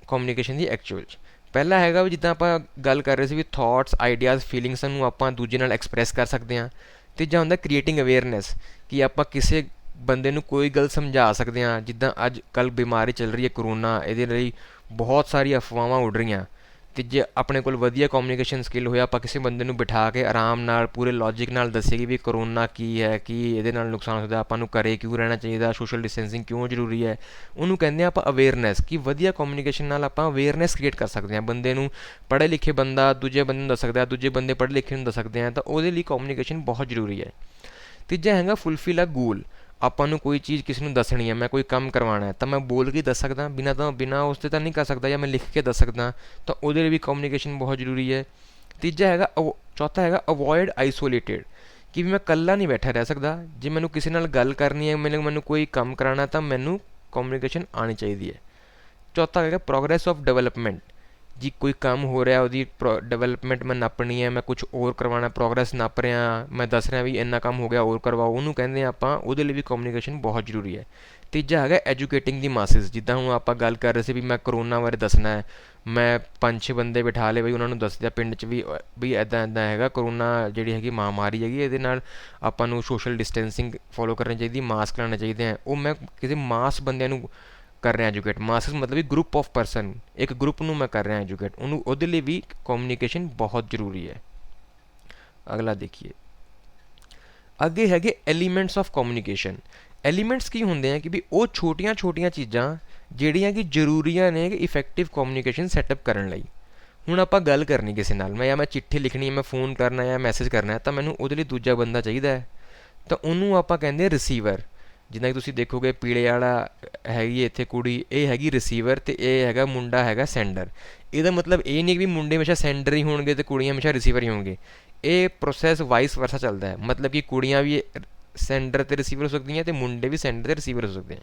ਕਮਿਊਨੀਕੇਸ਼ਨ ਦੀ ਐਕਚੁਅਲ 'ਚ। ਪਹਿਲਾ ਹੈਗਾ ਵੀ ਜਿੱਦਾਂ ਆਪਾਂ ਗੱਲ ਕਰ ਰਹੇ ਸੀ ਵੀ ਥੋਟਸ, ਆਈਡੀਆਜ਼, ਫੀਲਿੰਗਸ ਨੂੰ ਆਪਾਂ ਦੂਜੇ ਨਾਲ ਐਕਸਪ੍ਰੈਸ ਕਰ ਸਕਦੇ ਹਾਂ। ਤੀਜਾ ਹੁੰਦਾ ਕ੍ਰੀਏਟਿੰਗ ਅਵੇਅਰਨੈਸ, ਕਿ ਆਪਾਂ ਕਿਸੇ ਬੰਦੇ ਨੂੰ ਕੋਈ ਗੱਲ ਸਮਝਾ ਸਕਦੇ ਹਾਂ। ਜਿੱਦਾਂ ਅੱਜ ਕੱਲ੍ਹ ਬਿਮਾਰੀ ਚੱਲ ਰਹੀ ਹੈ ਕਰੋਨਾ, ਇਹਦੇ ਲਈ ਬਹੁਤ ਸਾਰੀ ਅਫਵਾਹਾਂ ਉੱਡ ਰਹੀਆਂ। ਅਤੇ ਜੇ ਆਪਣੇ ਕੋਲ ਵਧੀਆ ਕਮਿਊਨੀਕੇਸ਼ਨ ਸਕਿੱਲ ਹੋਇਆ, ਆਪਾਂ ਕਿਸੇ ਬੰਦੇ ਨੂੰ ਬਿਠਾ ਕੇ ਆਰਾਮ ਨਾਲ ਪੂਰੇ ਲੌਜਿਕ ਨਾਲ ਦੱਸੀਏ ਕਿ ਵੀ ਕਰੋਨਾ ਕੀ ਹੈ, ਕੀ ਇਹਦੇ ਨਾਲ ਨੁਕਸਾਨ ਹੁੰਦਾ, ਆਪਾਂ ਨੂੰ ਘਰੇ ਕਿਉਂ ਰਹਿਣਾ ਚਾਹੀਦਾ, ਸੋਸ਼ਲ ਡਿਸਟੈਂਸਿੰਗ ਕਿਉਂ ਜ਼ਰੂਰੀ ਹੈ, ਉਹਨੂੰ ਕਹਿੰਦੇ ਆਪਾਂ ਅਵੇਅਰਨੈਸ। ਕਿ ਵਧੀਆ ਕਮਿਊਨੀਕੇਸ਼ਨ ਨਾਲ ਆਪਾਂ ਅਵੇਅਰਨੈਸ ਕ੍ਰੀਏਟ ਕਰ ਸਕਦੇ ਹਾਂ। ਬੰਦੇ ਨੂੰ, ਪੜ੍ਹੇ ਲਿਖੇ ਬੰਦਾ ਦੂਜੇ ਬੰਦੇ ਨੂੰ ਦੱਸ ਸਕਦਾ, ਦੂਜੇ ਬੰਦੇ ਪੜ੍ਹੇ ਲਿਖੇ ਨੂੰ ਦੱਸ ਸਕਦੇ ਹਾਂ, ਤਾਂ ਉਹਦੇ ਲਈ ਕਮਿਊਨੀਕੇਸ਼ਨ ਬਹੁਤ ਜ਼ਰੂਰੀ ਹੈ। ਤੀਜਾ ਹੈਗਾ ਫੁਲਫਿਲ ਅ ਗੋਲ। ਆਪਾਂ ਨੂੰ ਕੋਈ ਚੀਜ਼ ਕਿਸੇ ਨੂੰ ਦੱਸਣੀ ਹੈ, ਮੈਂ ਕੋਈ ਕੰਮ ਕਰਵਾਉਣਾ ਹੈ, ਤਾਂ ਮੈਂ ਬੋਲ ਕੇ ਦੱਸ ਸਕਦਾ, ਬਿਨਾਂ ਉਸ 'ਤੇ ਤਾਂ ਨਹੀਂ ਕਰ ਸਕਦਾ, ਜਾਂ ਮੈਂ ਲਿਖ ਕੇ ਦੱਸ ਸਕਦਾ, ਤਾਂ ਉਹਦੇ ਲਈ ਵੀ ਕਮਿਊਨੀਕੇਸ਼ਨ ਬਹੁਤ ਜ਼ਰੂਰੀ ਹੈ। ਚੌਥਾ ਹੈਗਾ ਅਵੋਇਡ ਆਈਸੋਲੇਟਿਡ, ਕਿ ਵੀ ਮੈਂ ਇਕੱਲਾ ਨਹੀਂ ਬੈਠਾ ਰਹਿ ਸਕਦਾ। ਜੇ ਮੈਨੂੰ ਕਿਸੇ ਨਾਲ ਗੱਲ ਕਰਨੀ ਹੈ, ਮੈਨੂੰ ਕੋਈ ਕੰਮ ਕਰਾਉਣਾ, ਤਾਂ ਮੈਨੂੰ ਕਮਿਊਨੀਕੇਸ਼ਨ ਆਉਣੀ ਚਾਹੀਦੀ ਹੈ। ਚੌਥਾ ਹੈਗਾ ਪ੍ਰੋਗਰੈਸ ਆਫ ਡਿਵੈਲਪਮੈਂਟ, ਜੀ ਕੋਈ ਕੰਮ ਹੋ ਰਿਹਾ, ਉਹਦੀ ਡਿਵੈਲਪਮੈਂਟ ਮੈਂ ਨੱਪਣੀ ਹੈ, ਮੈਂ ਕੁਛ ਹੋਰ ਕਰਵਾਉਣਾ, ਪ੍ਰੋਗਰੈਸ ਨੱਪ ਰਿਹਾ, ਮੈਂ ਦੱਸ ਰਿਹਾ ਵੀ ਇੰਨਾ ਕੰਮ ਹੋ ਗਿਆ, ਹੋਰ ਕਰਵਾਓ, ਉਹਨੂੰ ਕਹਿੰਦੇ ਆਪਾਂ, ਉਹਦੇ ਲਈ ਵੀ ਕਮਿਊਨੀਕੇਸ਼ਨ ਬਹੁਤ ਜ਼ਰੂਰੀ ਹੈ। ਤੀਜਾ ਹੈਗਾ ਐਜੂਕੇਟਿੰਗ ਦੀ ਮਾਸਿਸ। ਜਿੱਦਾਂ ਹੁਣ ਆਪਾਂ ਗੱਲ ਕਰ ਰਹੇ ਸੀ ਵੀ ਮੈਂ ਕਰੋਨਾ ਬਾਰੇ ਦੱਸਣਾ ਹੈ, ਮੈਂ 5-6 ਬੰਦੇ ਬਿਠਾ ਲਏ ਬਈ, ਉਹਨਾਂ ਨੂੰ ਦੱਸ ਦਿਆ ਪਿੰਡ 'ਚ ਵੀ ਇੱਦਾਂ ਹੈਗਾ, ਕਰੋਨਾ ਜਿਹੜੀ ਹੈਗੀ ਮਹਾਂਮਾਰੀ ਹੈਗੀ, ਇਹਦੇ ਨਾਲ ਆਪਾਂ ਨੂੰ ਸੋਸ਼ਲ ਡਿਸਟੈਂਸਿੰਗ ਫੋਲੋ ਕਰਨੀ ਚਾਹੀਦੀ, ਮਾਸਕ ਲਾਉਣੇ ਚਾਹੀਦੇ ਹੈ। ਉਹ ਮੈਂ ਕਿਸੇ ਮਾਸ ਬੰਦਿਆਂ ਨੂੰ ਕਰ ਰਿਹਾ ਐਜੂਕੇਟ। ਮਾਸਸ ਮਤਲਬ ਵੀ ਗਰੁੱਪ ਆਫ ਪਰਸਨ, ਇੱਕ ਗਰੁੱਪ ਨੂੰ ਮੈਂ ਕਰ ਰਿਹਾ ਐਜੂਕੇਟ, ਉਹਦੇ ਲਈ ਵੀ ਕਮਿਊਨੀਕੇਸ਼ਨ ਬਹੁਤ ਜ਼ਰੂਰੀ ਹੈ। ਅਗਲਾ ਦੇਖੀਏ, ਅੱਗੇ ਹੈਗੇ ਐਲੀਮੈਂਟਸ ਆਫ ਕਮਿਊਨੀਕੇਸ਼ਨ। ਐਲੀਮੈਂਟਸ ਕੀ ਹੁੰਦੇ ਆ ਕਿ ਵੀ ਉਹ ਛੋਟੀਆਂ ਚੀਜ਼ਾਂ ਜਿਹੜੀਆਂ ਕਿ ਜ਼ਰੂਰੀਆਂ ਨੇ ਕਿ ਇਫੈਕਟਿਵ ਕਮਿਊਨੀਕੇਸ਼ਨ ਸੈਟਅਪ ਕਰਨ ਲਈ। ਹੁਣ ਆਪਾਂ ਗੱਲ ਕਰਨੀ ਕਿਸੇ ਨਾਲ, ਮੈਂ ਚਿੱਠੀ ਲਿਖਣੀ ਹੈ, ਮੈਂ ਫੋਨ ਕਰਨਾ ਜਾਂ ਮੈਸੇਜ ਕਰਨਾ, ਤਾਂ ਮੈਨੂੰ ਉਹਦੇ ਲਈ ਦੂਜਾ ਬੰਦਾ ਚਾਹੀਦਾ ਹੈ, ਤਾਂ ਉਹਨੂੰ ਆਪਾਂ ਕਹਿੰਦੇ ਰਿਸੀਵਰ। ਜਿੱਦਾਂ ਕਿ ਤੁਸੀਂ ਦੇਖੋਗੇ ਪੀਲੇ ਵਾਲਾ ਹੈਗੀ ਇੱਥੇ ਕੁੜੀ, ਇਹ ਹੈਗੀ ਰਿਸੀਵਰ, ਅਤੇ ਇਹ ਹੈਗਾ ਮੁੰਡਾ ਹੈਗਾ ਸੈਂਡਰ। ਇਹਦਾ ਮਤਲਬ ਇਹ ਨਹੀਂ ਕਿ ਵੀ ਮੁੰਡੇ ਹਮੇਸ਼ਾ ਸੈਂਡਰ ਹੀ ਹੋਣਗੇ ਅਤੇ ਕੁੜੀਆਂ ਹਮੇਸ਼ਾ ਰਿਸੀਵਰ ਹੀ ਹੋਣਗੇ। ਇਹ ਪ੍ਰੋਸੈਸ ਵਾਈਸ ਵਰਸਾ ਚੱਲਦਾ ਹੈ, ਮਤਲਬ ਕਿ ਕੁੜੀਆਂ ਵੀ ਸੈਂਡਰ ਤੇ ਰਿਸੀਵਰ ਹੋ ਸਕਦੀਆਂ ਅਤੇ ਮੁੰਡੇ ਵੀ ਸੈਂਡਰ ਤੇ ਰਿਸੀਵਰ ਹੋ ਸਕਦੇ ਆ।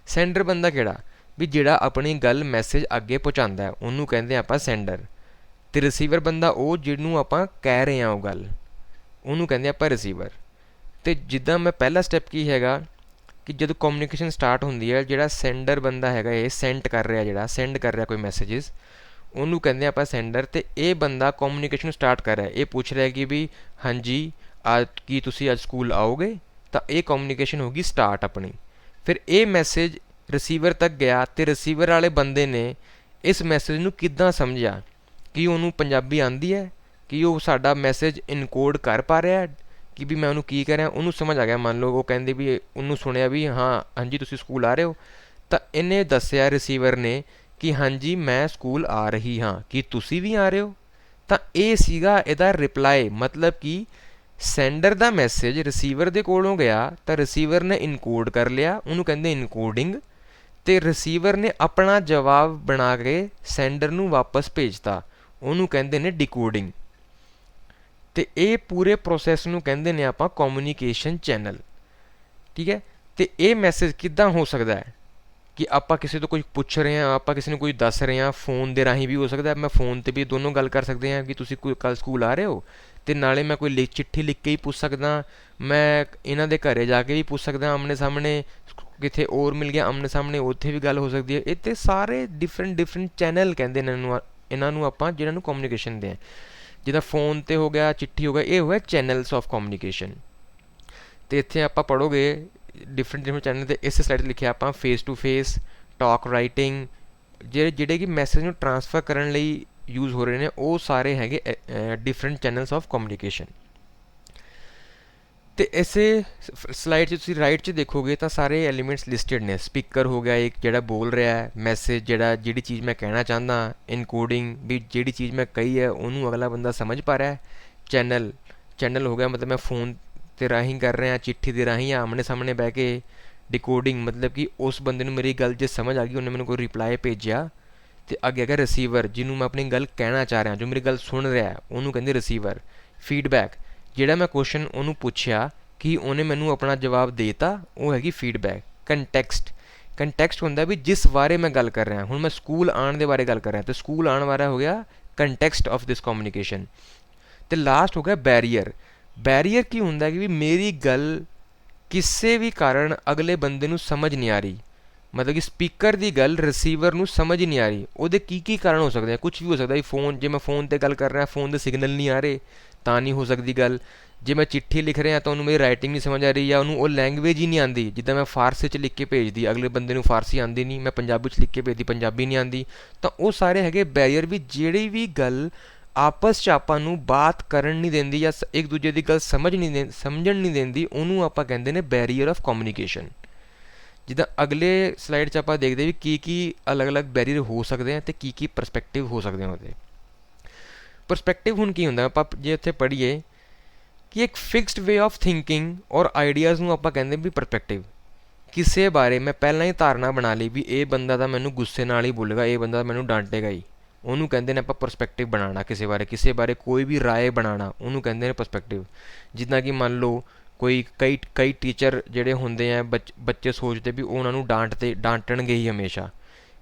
ਸੈਂਡਰ ਬੰਦਾ ਕਿਹੜਾ ਵੀ ਜਿਹੜਾ ਆਪਣੀ ਗੱਲ ਮੈਸੇਜ ਅੱਗੇ ਪਹੁੰਚਾਉਂਦਾ ਹੈ, ਉਹਨੂੰ ਕਹਿੰਦੇ ਆਪਾਂ ਸੈਂਡਰ। ਅਤੇ ਰਿਸੀਵਰ ਬੰਦਾ ਉਹ ਜਿਹਨੂੰ ਆਪਾਂ ਕਹਿ ਰਹੇ ਹਾਂ ਉਹ ਗੱਲ, ਉਹਨੂੰ ਕਹਿੰਦੇ ਆਪਾਂ ਰਿਸੀਵਰ। ਅਤੇ ਜਿੱਦਾਂ ਮੈਂ ਪਹਿਲਾ ਸਟੈਪ ਕੀ ਹੈਗਾ ਕਿ ਜਦੋਂ ਕਮਿਊਨੀਕੇਸ਼ਨ ਸਟਾਰਟ ਹੁੰਦੀ ਹੈ, ਜਿਹੜਾ ਸੈਂਡਰ ਬੰਦਾ ਹੈਗਾ ਇਹ ਸੈਂਡ ਕਰ ਰਿਹਾ, ਜਿਹੜਾ ਸੈਂਡ ਕਰ ਰਿਹਾ ਕੋਈ ਮੈਸੇਜਿਸ, ਉਹਨੂੰ ਕਹਿੰਦੇ ਆਪਾਂ ਸੈਂਡਰ। ਅਤੇ ਇਹ ਬੰਦਾ ਕਮਿਊਨੀਕੇਸ਼ਨ ਸਟਾਰਟ ਕਰ ਰਿਹਾ, ਇਹ ਪੁੱਛ ਰਿਹਾ ਕਿ ਵੀ ਹਾਂਜੀ ਕੀ ਤੁਸੀਂ ਅੱਜ ਸਕੂਲ ਆਓਗੇ, ਤਾਂ ਇਹ ਕਮਿਊਨੀਕੇਸ਼ਨ ਹੋ ਗਈ ਸਟਾਰਟ ਆਪਣੀ। ਫਿਰ ਇਹ ਮੈਸੇਜ ਰਿਸੀਵਰ ਤੱਕ ਗਿਆ ਅਤੇ ਰਿਸੀਵਰ ਵਾਲੇ ਬੰਦੇ ਨੇ ਇਸ ਮੈਸੇਜ ਨੂੰ ਕਿੱਦਾਂ ਸਮਝਿਆ, ਕਿ ਉਹਨੂੰ ਪੰਜਾਬੀ ਆਉਂਦੀ ਹੈ, ਕਿ ਉਹ ਸਾਡਾ ਮੈਸੇਜ ਇਨਕੋਡ ਕਰ ਪਾ ਰਿਹਾ ਕਿ ਵੀ ਮੈਂ ਉਹਨੂੰ ਕੀ ਕਹਿ ਰਿਹਾ, ਉਹਨੂੰ ਸਮਝ ਆ ਗਿਆ। ਮੰਨ ਲਓ ਉਹ ਕਹਿੰਦੇ ਵੀ ਉਹਨੂੰ ਸੁਣਿਆ ਵੀ ਹਾਂ ਹਾਂਜੀ ਤੁਸੀਂ ਸਕੂਲ ਆ ਰਹੇ ਹੋ, ਤਾਂ ਇਹਨੇ ਦੱਸਿਆ ਰਿਸੀਵਰ ਨੇ ਕਿ ਹਾਂਜੀ ਮੈਂ ਸਕੂਲ ਆ ਰਹੀ ਹਾਂ, ਕੀ ਤੁਸੀਂ ਵੀ ਆ ਰਹੇ ਹੋ। ਤਾਂ ਇਹ ਸੀਗਾ ਇਹਦਾ ਰਿਪਲਾਈ, ਮਤਲਬ ਕਿ ਸੈਂਡਰ ਦਾ ਮੈਸੇਜ ਰਿਸੀਵਰ ਦੇ ਕੋਲੋਂ ਗਿਆ ਤਾਂ ਰਿਸੀਵਰ ਨੇ ਇਨਕੋਡ ਕਰ ਲਿਆ, ਉਹਨੂੰ ਕਹਿੰਦੇ ਇਨਕੋਡਿੰਗ, ਅਤੇ ਰਿਸੀਵਰ ਨੇ ਆਪਣਾ ਜਵਾਬ ਬਣਾ ਕੇ ਸੈਂਡਰ ਨੂੰ ਵਾਪਸ ਭੇਜਤਾ, ਉਹਨੂੰ ਕਹਿੰਦੇ ਨੇ ਡਿਕੋਡਿੰਗ। ਅਤੇ ਇਹ ਪੂਰੇ ਪ੍ਰੋਸੈਸ ਨੂੰ ਕਹਿੰਦੇ ਨੇ ਆਪਾਂ ਕਮਿਊਨੀਕੇਸ਼ਨ ਚੈਨਲ, ਠੀਕ ਹੈ। ਅਤੇ ਇਹ ਮੈਸੇਜ ਕਿੱਦਾਂ ਹੋ ਸਕਦਾ ਹੈ ਕਿ ਆਪਾਂ ਕਿਸੇ ਤੋਂ ਕੁਝ ਪੁੱਛ ਰਹੇ ਹਾਂ, ਆਪਾਂ ਕਿਸੇ ਨੂੰ ਕੁਝ ਦੱਸ ਰਹੇ ਹਾਂ, ਫੋਨ ਦੇ ਰਾਹੀਂ ਵੀ ਹੋ ਸਕਦਾ, ਮੈਂ ਫੋਨ 'ਤੇ ਵੀ ਦੋਨੋਂ ਗੱਲ ਕਰ ਸਕਦੇ ਹਾਂ ਕਿ ਤੁਸੀਂ ਕੋਈ ਕੱਲ੍ਹ ਸਕੂਲ ਆ ਰਹੇ ਹੋ, ਅਤੇ ਨਾਲੇ ਮੈਂ ਕੋਈ ਚਿੱਠੀ ਲਿਖ ਕੇ ਹੀ ਪੁੱਛ ਸਕਦਾ, ਮੈਂ ਇਹਨਾਂ ਦੇ ਘਰ ਜਾ ਕੇ ਵੀ ਪੁੱਛ ਸਕਦਾ, ਆਮਣੇ ਸਾਹਮਣੇ ਕਿਤੇ ਹੋਰ ਮਿਲ ਗਿਆ ਆਮਣੇ ਸਾਹਮਣੇ, ਉੱਥੇ ਵੀ ਗੱਲ ਹੋ ਸਕਦੀ ਹੈ। ਇਹ ਤੇ ਸਾਰੇ ਡਿਫਰੈਂਟ ਚੈਨਲ ਕਹਿੰਦੇ ਨੇ ਇਹਨਾਂ ਨੂੰ ਆਪਾਂ ਜਿਹਨਾਂ ਨੂੰ ਕਮਿਊਨੀਕੇਸ਼ਨ ਦੇ, ਜਿੱਦਾਂ ਫੋਨ 'ਤੇ ਹੋ ਗਿਆ, ਚਿੱਠੀ ਹੋ ਗਿਆ, ਇਹ ਹੋਇਆ ਚੈਨਲਸ ਆਫ ਕਮਿਊਨੀਕੇਸ਼ਨ। ਅਤੇ ਇੱਥੇ ਆਪਾਂ ਪੜ੍ਹੋਗੇ ਡਿਫਰੈਂਟ ਚੈਨਲ 'ਤੇ, ਇਸ ਸਾਈਡ 'ਤੇ ਲਿਖਿਆ ਆਪਾਂ face to face, talk writing, ਜਿਹੜੇ ਕਿ ਮੈਸੇਜ ਨੂੰ ਟਰਾਂਸਫਰ ਕਰਨ ਲਈ ਯੂਜ਼ ਹੋ ਰਹੇ ਨੇ, ਉਹ ਸਾਰੇ ਹੈਗੇ ਡਿਫਰੈਂਟ ਚੈਨਲਸ ਆਫ ਕਮਿਊਨੀਕੇਸ਼ਨ। ਅਤੇ ਇਸੇ ਸਲਾਈਡ 'ਚ ਤੁਸੀਂ ਰਾਈਟ 'ਚ ਦੇਖੋਗੇ ਤਾਂ ਸਾਰੇ ਐਲੀਮੈਂਟਸ ਲਿਸਟਡ ਨੇ। ਸਪੀਕਰ ਹੋ ਗਿਆ ਇੱਕ ਜਿਹੜਾ ਬੋਲ ਰਿਹਾ ਹੈ, ਮੈਸੇਜ ਜਿਹੜੀ ਚੀਜ਼ ਮੈਂ ਕਹਿਣਾ ਚਾਹੁੰਦਾ, ਇਨਕੋਡਿੰਗ ਵੀ ਜਿਹੜੀ ਚੀਜ਼ ਮੈਂ ਕਹੀ ਹੈ ਉਹਨੂੰ ਅਗਲਾ ਬੰਦਾ ਸਮਝ ਪਾ ਰਿਹਾ, ਚੈਨਲ ਹੋ ਗਿਆ ਮਤਲਬ ਮੈਂ ਫੋਨ 'ਤੇ ਰਾਹੀਂ ਕਰ ਰਿਹਾ, ਚਿੱਠੀ ਦੇ ਰਾਹੀਂ ਜਾਂ ਆਮਣੇ ਸਾਹਮਣੇ ਬਹਿ ਕੇ, ਡਿਕੋਡਿੰਗ ਮਤਲਬ ਕਿ ਉਸ ਬੰਦੇ ਨੂੰ ਮੇਰੀ ਗੱਲ ਜੇ ਸਮਝ ਆ ਗਈ, ਉਹਨੇ ਮੈਨੂੰ ਕੋਈ ਰਿਪਲਾਈ ਭੇਜਿਆ। ਅਤੇ ਅੱਗੇ ਹੈਗਾ ਰਿਸੀਵਰ, ਜਿਹਨੂੰ ਮੈਂ ਆਪਣੀ ਗੱਲ ਕਹਿਣਾ ਚਾਹ ਰਿਹਾ, ਜੋ ਮੇਰੀ ਗੱਲ ਸੁਣ ਰਿਹਾ, ਉਹਨੂੰ ਕਹਿੰਦੇ ਰਿਸੀਵਰ। ਫੀਡਬੈਕ, ਜਿਹੜਾ ਮੈਂ ਕੁਐਸਚਨ ਉਹਨੂੰ ਪੁੱਛਿਆ ਕਿ ਉਹਨੇ ਮੈਨੂੰ ਆਪਣਾ ਜਵਾਬ ਦੇ ਤਾ, ਉਹ ਹੈਗੀ ਫੀਡਬੈਕ। ਕੰਟੈਕਸਟ ਹੁੰਦਾ ਵੀ ਜਿਸ ਬਾਰੇ ਮੈਂ ਗੱਲ ਕਰ ਰਿਹਾ, ਹੁਣ ਮੈਂ ਸਕੂਲ ਆਉਣ ਦੇ ਬਾਰੇ ਗੱਲ ਕਰ ਰਿਹਾ, ਅਤੇ ਸਕੂਲ ਆਉਣ ਬਾਰੇ ਹੋ ਗਿਆ ਕੰਟੈਕਸਟ ਆਫ ਦਿਸ ਕਮਿਊਨੀਕੇਸ਼ਨ। ਅਤੇ ਲਾਸਟ ਹੋ ਗਿਆ ਬੈਰੀਅਰ ਕੀ ਹੁੰਦਾ ਕਿ ਵੀ ਮੇਰੀ ਗੱਲ ਕਿਸੇ ਵੀ ਕਾਰਨ ਅਗਲੇ ਬੰਦੇ ਨੂੰ ਸਮਝ ਨਹੀਂ ਆ ਰਹੀ, ਮਤਲਬ ਕਿ ਸਪੀਕਰ ਦੀ ਗੱਲ ਰਿਸੀਵਰ ਨੂੰ ਸਮਝ ਨਹੀਂ ਆ ਰਹੀ, ਉਹਦੇ ਕੀ ਕਾਰਨ ਹੋ ਸਕਦੇ ਆ, ਕੁਛ ਵੀ ਹੋ ਸਕਦਾ। ਜੇ ਮੈਂ ਫ਼ੋਨ 'ਤੇ ਗੱਲ ਕਰ ਰਿਹਾ, ਫ਼ੋਨ ਦੇ ਸਿਗਨਲ ਨਹੀਂ ਆ ਰਹੇ ਤਾਂ ਨਹੀਂ ਹੋ ਸਕਦੀ ਗੱਲ। ਜੇ ਮੈਂ ਚਿੱਠੀ ਲਿਖ ਰਿਹਾ ਤਾਂ ਉਹਨੂੰ ਮੇਰੀ ਰਾਈਟਿੰਗ ਨਹੀਂ ਸਮਝ ਆ ਰਹੀ, ਜਾਂ ਉਹਨੂੰ ਉਹ ਲੈਂਗੁਏਜ ਹੀ ਨਹੀਂ ਆਉਂਦੀ, ਜਿੱਦਾਂ ਮੈਂ ਫਾਰਸੀ 'ਚ ਲਿਖ ਕੇ ਭੇਜਦੀ, ਅਗਲੇ ਬੰਦੇ ਨੂੰ ਫਾਰਸੀ ਆਉਂਦੀ ਨਹੀਂ, ਮੈਂ ਪੰਜਾਬੀ 'ਚ ਲਿਖ ਕੇ ਭੇਜਦੀ, ਪੰਜਾਬੀ ਨਹੀਂ ਆਉਂਦੀ। ਤਾਂ ਉਹ ਸਾਰੇ ਹੈਗੇ ਬੈਰੀਅਰ, ਵੀ ਜਿਹੜੀ ਵੀ ਗੱਲ ਆਪਸ 'ਚ ਆਪਾਂ ਨੂੰ ਬਾਤ ਕਰਨ ਨਹੀਂ ਦਿੰਦੀ ਜਾਂ ਇੱਕ ਦੂਜੇ ਦੀ ਗੱਲ ਸਮਝਣ ਨਹੀਂ ਦਿੰਦੀ, ਉਹਨੂੰ ਆਪਾਂ ਕਹਿੰਦੇ ਨੇ ਬੈਰੀਅਰ ਆਫ ਕਮਿਊਨੀਕੇਸ਼ਨ। ਜਿੱਦਾਂ ਅਗਲੇ ਸਲਾਈਡ 'ਚ ਆਪਾਂ ਦੇਖਦੇ ਵੀ ਕੀ ਅਲੱਗ-ਅਲੱਗ ਬੈਰੀਅਰ ਹੋ ਸਕਦੇ ਆ ਅਤੇ ਕੀ ਪਰਸਪੈਕਟਿਵ ਹੋ ਸਕਦੇ ਆ ਉਹਦੇ। ਪਰਸਪੈਕਟਿਵ ਹੁਣ ਕੀ ਹੁੰਦਾ, ਆਪਾਂ ਜੇ ਇੱਥੇ ਪੜ੍ਹੀਏ ਕਿ ਇੱਕ ਫਿਕਸਡ ਵੇ ਆਫ ਥਿੰਕਿੰਗ ਔਰ ਆਈਡੀਆਜ਼ ਨੂੰ ਆਪਾਂ ਕਹਿੰਦੇ ਵੀ ਪਰਸਪੈਕਟਿਵ। ਕਿਸੇ ਬਾਰੇ ਮੈਂ ਪਹਿਲਾਂ ਹੀ ਧਾਰਨਾ ਬਣਾ ਲਈ ਵੀ ਇਹ ਬੰਦਾ ਤਾਂ ਮੈਨੂੰ ਗੁੱਸੇ ਨਾਲ ਹੀ ਬੋਲੇਗਾ, ਇਹ ਬੰਦਾ ਮੈਨੂੰ ਡਾਂਟੇਗਾ ਹੀ, ਉਹਨੂੰ ਕਹਿੰਦੇ ਨੇ ਆਪਾਂ ਪਰਸਪੈਕਟਿਵ ਬਣਾਉਣਾ। ਕਿਸੇ ਬਾਰੇ ਕੋਈ ਵੀ ਰਾਏ ਬਣਾਉਣਾ, ਉਹਨੂੰ ਕਹਿੰਦੇ ਨੇ ਪਰਸਪੈਕਟਿਵ। ਜਿੱਦਾਂ ਕਿ ਮੰਨ ਲਓ ਕਈ ਟੀਚਰ ਜਿਹੜੇ ਹੁੰਦੇ ਆ, ਬੱਚੇ ਸੋਚਦੇ ਵੀ ਉਹਨਾਂ ਨੂੰ ਡਾਂਟਣਗੇ ਹੀ ਹਮੇਸ਼ਾ,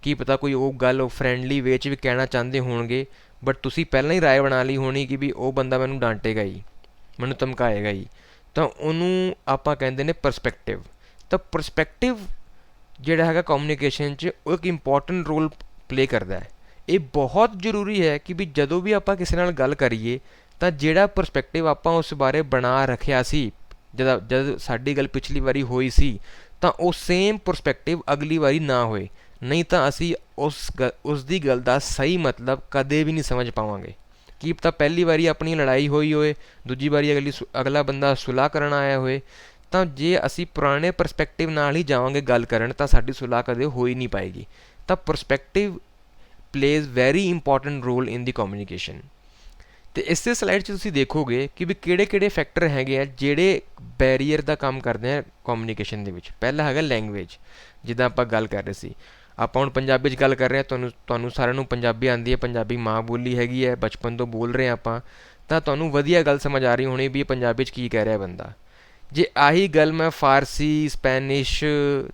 ਕੀ ਪਤਾ ਕੋਈ ਉਹ ਗੱਲ ਉਹ ਫਰੈਂਡਲੀ ਵੇ 'ਚ ਵੀ ਕਹਿਣਾ ਚਾਹੁੰਦੇ ਹੋਣਗੇ, ਬਟ ਤੁਸੀਂ ਪਹਿਲਾਂ ਹੀ ਰਾਏ ਬਣਾ ਲਈ ਹੋਣੀ ਕਿ ਵੀ ਉਹ ਬੰਦਾ ਮੈਨੂੰ ਡਾਂਟੇਗਾ ਹੀ, ਮੈਨੂੰ ਧਮਕਾਏਗਾ ਹੀ, ਤਾਂ ਉਹਨੂੰ ਆਪਾਂ ਕਹਿੰਦੇ ਨੇ ਪਰਸਪੈਕਟਿਵ। ਤਾਂ ਪਰਸਪੈਕਟਿਵ ਜਿਹੜਾ ਹੈਗਾ ਕਮਿਊਨੀਕੇਸ਼ਨ 'ਚ ਉਹ ਇੱਕ ਇੰਪੋਰਟੈਂਟ ਰੋਲ ਪਲੇ ਕਰਦਾ ਹੈ। ਇਹ ਬਹੁਤ ਜ਼ਰੂਰੀ ਹੈ ਕਿ ਵੀ ਜਦੋਂ ਵੀ ਆਪਾਂ ਕਿਸੇ ਨਾਲ ਗੱਲ ਕਰੀਏ ਤਾਂ ਜਿਹੜਾ ਪਰਸਪੈਕਟਿਵ ਆਪਾਂ ਉਸ ਬਾਰੇ ਬਣਾ ਰੱਖਿਆ ਸੀ ਜਦ ਸਾਡੀ ਗੱਲ ਪਿਛਲੀ ਵਾਰੀ ਹੋਈ ਸੀ, ਤਾਂ ਉਹ ਸੇਮ ਪਰਸਪੈਕਟਿਵ ਅਗਲੀ ਵਾਰੀ ਨਾ ਹੋਏ, ਨਹੀਂ ਤਾਂ ਅਸੀਂ ਉਸ ਦੀ ਗੱਲ ਦਾ ਸਹੀ ਮਤਲਬ ਕਦੇ ਵੀ ਨਹੀਂ ਸਮਝ ਪਾਵਾਂਗੇ। ਕੀ ਪਤਾ ਪਹਿਲੀ ਵਾਰੀ ਆਪਣੀ ਲੜਾਈ ਹੋਈ ਹੋਏ, ਦੂਜੀ ਵਾਰੀ ਅਗਲਾ ਬੰਦਾ ਸੁਲਾਹ ਕਰਨ ਆਇਆ ਹੋਏ, ਤਾਂ ਜੇ ਅਸੀਂ ਪੁਰਾਣੇ ਪਰਸਪੈਕਟਿਵ ਨਾਲ ਹੀ ਜਾਵਾਂਗੇ ਗੱਲ ਕਰਨ ਤਾਂ ਸਾਡੀ ਸੁਲਾਹ ਕਦੇ ਹੋ ਹੀ ਨਹੀਂ ਪਾਏਗੀ। ਤਾਂ perspective plays very important role in the communication. ਅਤੇ ਇਸੇ ਸਲਾਈਡ 'ਚ ਤੁਸੀਂ ਦੇਖੋਗੇ ਕਿ ਵੀ ਕਿਹੜੇ ਫੈਕਟਰ ਹੈਗੇ ਆ ਜਿਹੜੇ ਬੈਰੀਅਰ ਦਾ ਕੰਮ ਕਰਦੇ ਆ ਕਮਿਊਨੀਕੇਸ਼ਨ ਦੇ ਵਿੱਚ। ਪਹਿਲਾ ਹੈਗਾ ਲੈਂਗੁਏਜ, ਜਿੱਦਾਂ ਆਪਾਂ ਗੱਲ ਕਰ ਰਹੇ ਸੀ, ਆਪਾਂ ਹੁਣ ਪੰਜਾਬੀ 'ਚ ਗੱਲ ਕਰ ਰਹੇ ਹਾਂ, ਤੁਹਾਨੂੰ ਸਾਰਿਆਂ ਨੂੰ ਪੰਜਾਬੀ ਆਉਂਦੀ ਹੈ, ਪੰਜਾਬੀ ਮਾਂ ਬੋਲੀ ਹੈਗੀ ਹੈ, ਬਚਪਨ ਤੋਂ ਬੋਲ ਰਹੇ ਹਾਂ ਆਪਾਂ, ਤਾਂ ਤੁਹਾਨੂੰ ਵਧੀਆ ਗੱਲ ਸਮਝ ਆ ਰਹੀ ਹੋਣੀ ਵੀ ਇਹ ਪੰਜਾਬੀ 'ਚ ਕੀ ਕਹਿ ਰਿਹਾ ਬੰਦਾ। ਜੇ ਆਹੀ ਗੱਲ ਮੈਂ ਫਾਰਸੀ, ਸਪੈਨਿਸ਼,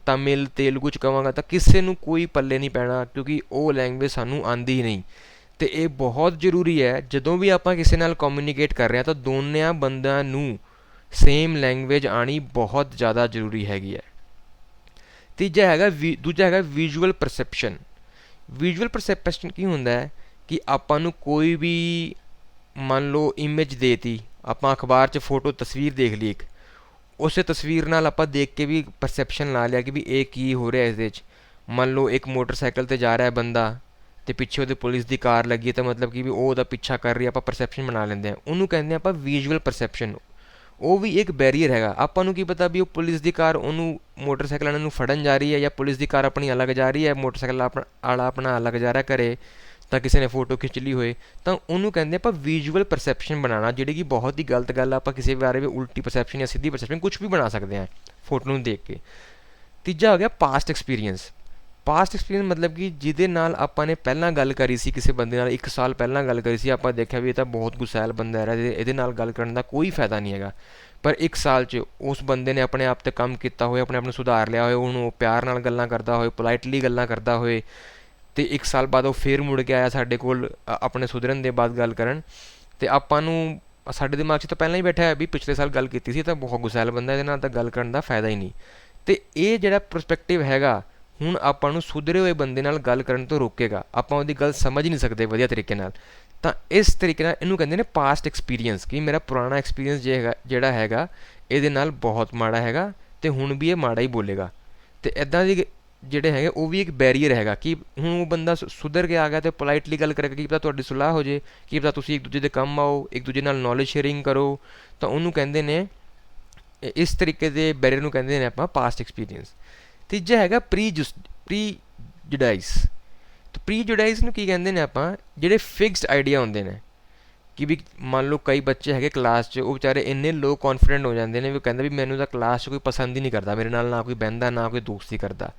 ਤਮਿਲ, ਤੇਲਗੂ 'ਚ ਕਹਾਂਗਾ ਤਾਂ ਕਿਸੇ ਨੂੰ ਕੋਈ ਪੱਲੇ ਨਹੀਂ ਪੈਣਾ, ਕਿਉਂਕਿ ਉਹ ਲੈਂਗੁਏਜ ਸਾਨੂੰ ਆਉਂਦੀ ਹੀ ਨਹੀਂ। ਅਤੇ ਇਹ ਬਹੁਤ ਜ਼ਰੂਰੀ ਹੈ, ਜਦੋਂ ਵੀ ਆਪਾਂ ਕਿਸੇ ਨਾਲ ਕਮਿਊਨੀਕੇਟ ਕਰ ਰਹੇ ਹਾਂ ਤਾਂ ਦੋਨਿਆਂ ਬੰਦਿਆਂ ਨੂੰ ਸੇਮ ਲੈਂਗੁਏਜ ਆਉਣੀ ਬਹੁਤ ਜ਼ਿਆਦਾ ਜ਼ਰੂਰੀ ਹੈਗੀ ਹੈ। ਦੂਜਾ ਹੈਗਾ ਵਿਜ਼ੂਅਲ ਪਰਸੈਪਸ਼ਨ। ਵਿਜ਼ੂਅਲ ਪਰਸੈਪਸ਼ਨ ਕੀ ਹੁੰਦਾ ਹੈ ਕਿ ਆਪਾਂ ਨੂੰ ਕੋਈ ਵੀ ਮੰਨ ਲਓ ਇਮੇਜ ਦੇਤੀ, ਆਪਾਂ ਅਖਬਾਰ 'ਚ ਫੋਟੋ ਤਸਵੀਰ ਦੇਖ ਲਈ ਇੱਕ, ਉਸੇ ਤਸਵੀਰ ਨਾਲ ਆਪਾਂ ਦੇਖ ਕੇ ਵੀ ਪਰਸੈਪਸ਼ਨ ਲਾ ਲਿਆ ਕਿ ਵੀ ਇਹ ਕੀ ਹੋ ਰਿਹਾ ਇਹਦੇ 'ਚ। ਮੰਨ ਲਓ ਇੱਕ ਮੋਟਰਸਾਈਕਲ 'ਤੇ ਜਾ ਰਿਹਾ ਬੰਦਾ ਅਤੇ ਪਿੱਛੇ ਉਹਦੇ ਪੁਲਿਸ ਦੀ ਕਾਰ ਲੱਗੀ ਹੈ, ਤਾਂ ਮਤਲਬ ਕਿ ਵੀ ਉਹ ਉਹਦਾ ਪਿੱਛਾ ਕਰ ਰਹੀ, ਆਪਾਂ ਪਰਸੈਪਸ਼ਨ ਬਣਾ ਲੈਂਦੇ ਹਾਂ, ਉਹਨੂੰ ਕਹਿੰਦੇ ਆਪਾਂ ਵਿਜ਼ੂਅਲ ਪਰਸੈਪਸ਼ਨ। ਉਹ ਵੀ ਇੱਕ ਬੈਰੀਅਰ ਹੈਗਾ। ਆਪਾਂ ਨੂੰ ਕੀ ਪਤਾ ਵੀ ਉਹ ਪੁਲਿਸ ਦੀ ਕਾਰ ਉਹਨੂੰ ਮੋਟਰਸਾਈਕਲ ਵਾਲਿਆਂ ਨੂੰ ਫੜਨ ਜਾ ਰਹੀ ਹੈ, ਜਾਂ ਪੁਲਿਸ ਦੀ ਕਾਰ ਆਪਣੀ ਅਲੱਗ ਜਾ ਰਹੀ ਹੈ, ਮੋਟਰਸਾਈਕਲ ਵਾਲਾ ਆਪਣਾ ਅਲੱਗ ਜਾ ਰਿਹਾ ਘਰੇ, ਤਾਂ ਕਿਸੇ ਨੇ ਫੋਟੋ ਖਿੱਚ ਲਈ ਹੋਏ। ਤਾਂ ਉਹਨੂੰ ਕਹਿੰਦੇ ਆਪਾਂ ਵਿਜ਼ੂਅਲ ਪਰਸੈਪਸ਼ਨ ਬਣਾਉਣਾ, ਜਿਹੜੀ ਕਿ ਬਹੁਤ ਹੀ ਗਲਤ ਗੱਲ ਆ। ਆਪਾਂ ਕਿਸੇ ਬਾਰੇ ਵੀ ਉਲਟੀ ਪਰਸੈਪਸ਼ਨ ਜਾਂ ਸਿੱਧੀ ਪਰਸੈਪਸ਼ਨ ਕੁਛ ਵੀ ਬਣਾ ਸਕਦੇ ਹਾਂ ਫੋਟੋ ਨੂੰ ਦੇਖ ਕੇ। ਤੀਜਾ ਹੋ ਗਿਆ ਪਾਸਟ ਐਕਸਪੀਰੀਅੰਸ। ਪਾਸਟ ਐਕਸਪੀਰੀਅੰਸ ਮਤਲਬ ਕਿ ਜਿਹਦੇ ਨਾਲ ਆਪਾਂ ਨੇ ਪਹਿਲਾਂ ਗੱਲ ਕਰੀ ਸੀ ਕਿਸੇ ਬੰਦੇ ਨਾਲ, 1 ਸਾਲ ਪਹਿਲਾਂ ਗੱਲ ਕਰੀ ਸੀ, ਆਪਾਂ ਦੇਖਿਆ ਵੀ ਇਹ ਤਾਂ ਬਹੁਤ ਗੁਸੈਲ ਬੰਦਾ ਹੈ, ਇਹਦੇ ਨਾਲ ਗੱਲ ਕਰਨ ਦਾ ਕੋਈ ਫਾਇਦਾ ਨਹੀਂ ਹੈਗਾ। ਪਰ 1 ਸਾਲ 'ਚ ਉਸ ਬੰਦੇ ਨੇ ਆਪਣੇ ਆਪ 'ਤੇ ਕੰਮ ਕੀਤਾ ਹੋਏ, ਆਪਣੇ ਆਪ ਨੂੰ ਸੁਧਾਰ ਲਿਆ ਹੋਏ, ਉਹਨੂੰ ਪਿਆਰ ਨਾਲ ਗੱਲਾਂ ਕਰਦਾ ਹੋਏ, ਪੋਲਾਈਟਲੀ ਗੱਲਾਂ ਕਰਦਾ ਹੋਏ, ਅਤੇ 1 ਸਾਲ ਬਾਅਦ ਉਹ ਫੇਰ ਮੁੜ ਕੇ ਆਇਆ ਸਾਡੇ ਕੋਲ ਆਪਣੇ ਸੁਧਰਨ ਦੇ ਬਾਅਦ ਗੱਲ ਕਰਨ, ਅਤੇ ਆਪਾਂ ਨੂੰ ਸਾਡੇ ਦਿਮਾਗ 'ਚ ਤਾਂ ਪਹਿਲਾਂ ਹੀ ਬੈਠਾ ਹੈ ਵੀ ਪਿਛਲੇ ਸਾਲ ਗੱਲ ਕੀਤੀ ਸੀ ਤਾਂ ਬਹੁਤ ਗੁਸੈਲ ਬੰਦਾ, ਇਹਦੇ ਨਾਲ ਤਾਂ ਗੱਲ ਕਰਨ ਦਾ ਫਾਇਦਾ ਹੀ ਨਹੀਂ। ਅਤੇ ਇਹ ਜਿਹੜਾ ਪਰਸਪੈਕਟਿਵ ਹੈਗਾ ਹੁਣ ਆਪਾਂ ਨੂੰ ਸੁਧਰੇ ਹੋਏ ਬੰਦੇ ਨਾਲ ਗੱਲ ਕਰਨ ਤੋਂ ਰੋਕੇਗਾ। ਆਪਾਂ ਉਹਦੀ ਗੱਲ ਸਮਝ ਨਹੀਂ ਸਕਦੇ ਵਧੀਆ ਤਰੀਕੇ ਨਾਲ। ਤਾਂ ਇਸ ਤਰੀਕੇ ਨਾਲ ਇਹਨੂੰ ਕਹਿੰਦੇ ਨੇ ਪਾਸਟ ਐਕਸਪੀਰੀਅੰਸ, ਕਿ ਮੇਰਾ ਪੁਰਾਣਾ ਐਕਸਪੀਰੀਅੰਸ ਜਿਹੜਾ ਹੈਗਾ ਇਹਦੇ ਨਾਲ ਬਹੁਤ ਮਾੜਾ ਹੈਗਾ ਅਤੇ ਹੁਣ ਵੀ ਇਹ ਮਾੜਾ ਹੀ ਬੋਲੇਗਾ। ਅਤੇ ਇੱਦਾਂ ਦੀ ਜਿਹੜੇ ਹੈਗੇ ਉਹ ਵੀ ਇੱਕ ਬੈਰੀਅਰ ਹੈਗਾ ਕਿ ਹੁਣ ਉਹ ਬੰਦਾ ਸੁਧਰ ਕੇ ਆ ਗਿਆ ਅਤੇ ਪੋਲਾਈਟਲੀ ਗੱਲ ਕਰੇਗਾ, ਕੀ ਪਤਾ ਤੁਹਾਡੀ ਸੁਲਾਹ ਹੋ ਜੇ, ਕੀ ਪਤਾ ਤੁਸੀਂ ਇੱਕ ਦੂਜੇ ਦੇ ਕੰਮ ਆਓ, ਇੱਕ ਦੂਜੇ ਨਾਲ ਨੌਲੇਜ ਸ਼ੇਅਰਿੰਗ ਕਰੋ। ਤਾਂ ਉਹਨੂੰ ਕਹਿੰਦੇ ਨੇ, ਇਸ ਤਰੀਕੇ ਦੇ ਬੈਰੀਅਰ ਨੂੰ ਕਹਿੰਦੇ ਨੇ ਆਪਾਂ ਪਾਸਟ ਐਕਸਪੀਰੀਅੰਸ। ਤੀਜਾ ਹੈਗਾ ਪ੍ਰੀਜੁਡਾਈਸ। ਪ੍ਰੀਜੁਡਾਈਸ ਨੂੰ ਕੀ ਕਹਿੰਦੇ ਨੇ ਆਪਾਂ, ਜਿਹੜੇ ਫਿਕਸਡ ਆਈਡੀਆ ਹੁੰਦੇ ਨੇ ਕਿ ਵੀ ਮੰਨ ਲਓ ਕਈ ਬੱਚੇ ਹੈਗੇ ਕਲਾਸ 'ਚ, ਉਹ ਵਿਚਾਰੇ ਇੰਨੇ ਲੋ ਕੌਨਫੀਡੈਂਟ ਹੋ ਜਾਂਦੇ ਨੇ ਵੀ ਉਹ ਕਹਿੰਦੇ ਵੀ ਮੈਨੂੰ ਤਾਂ ਕਲਾਸ 'ਚ ਕੋਈ ਪਸੰਦ ਹੀ ਨਹੀਂ ਕਰਦਾ, ਮੇਰੇ ਨਾਲ ਨਾ ਕੋਈ ਬਹਿੰਦਾ, ਨਾ ਕੋਈ ਦੋਸਤੀ ਕਰਦਾ।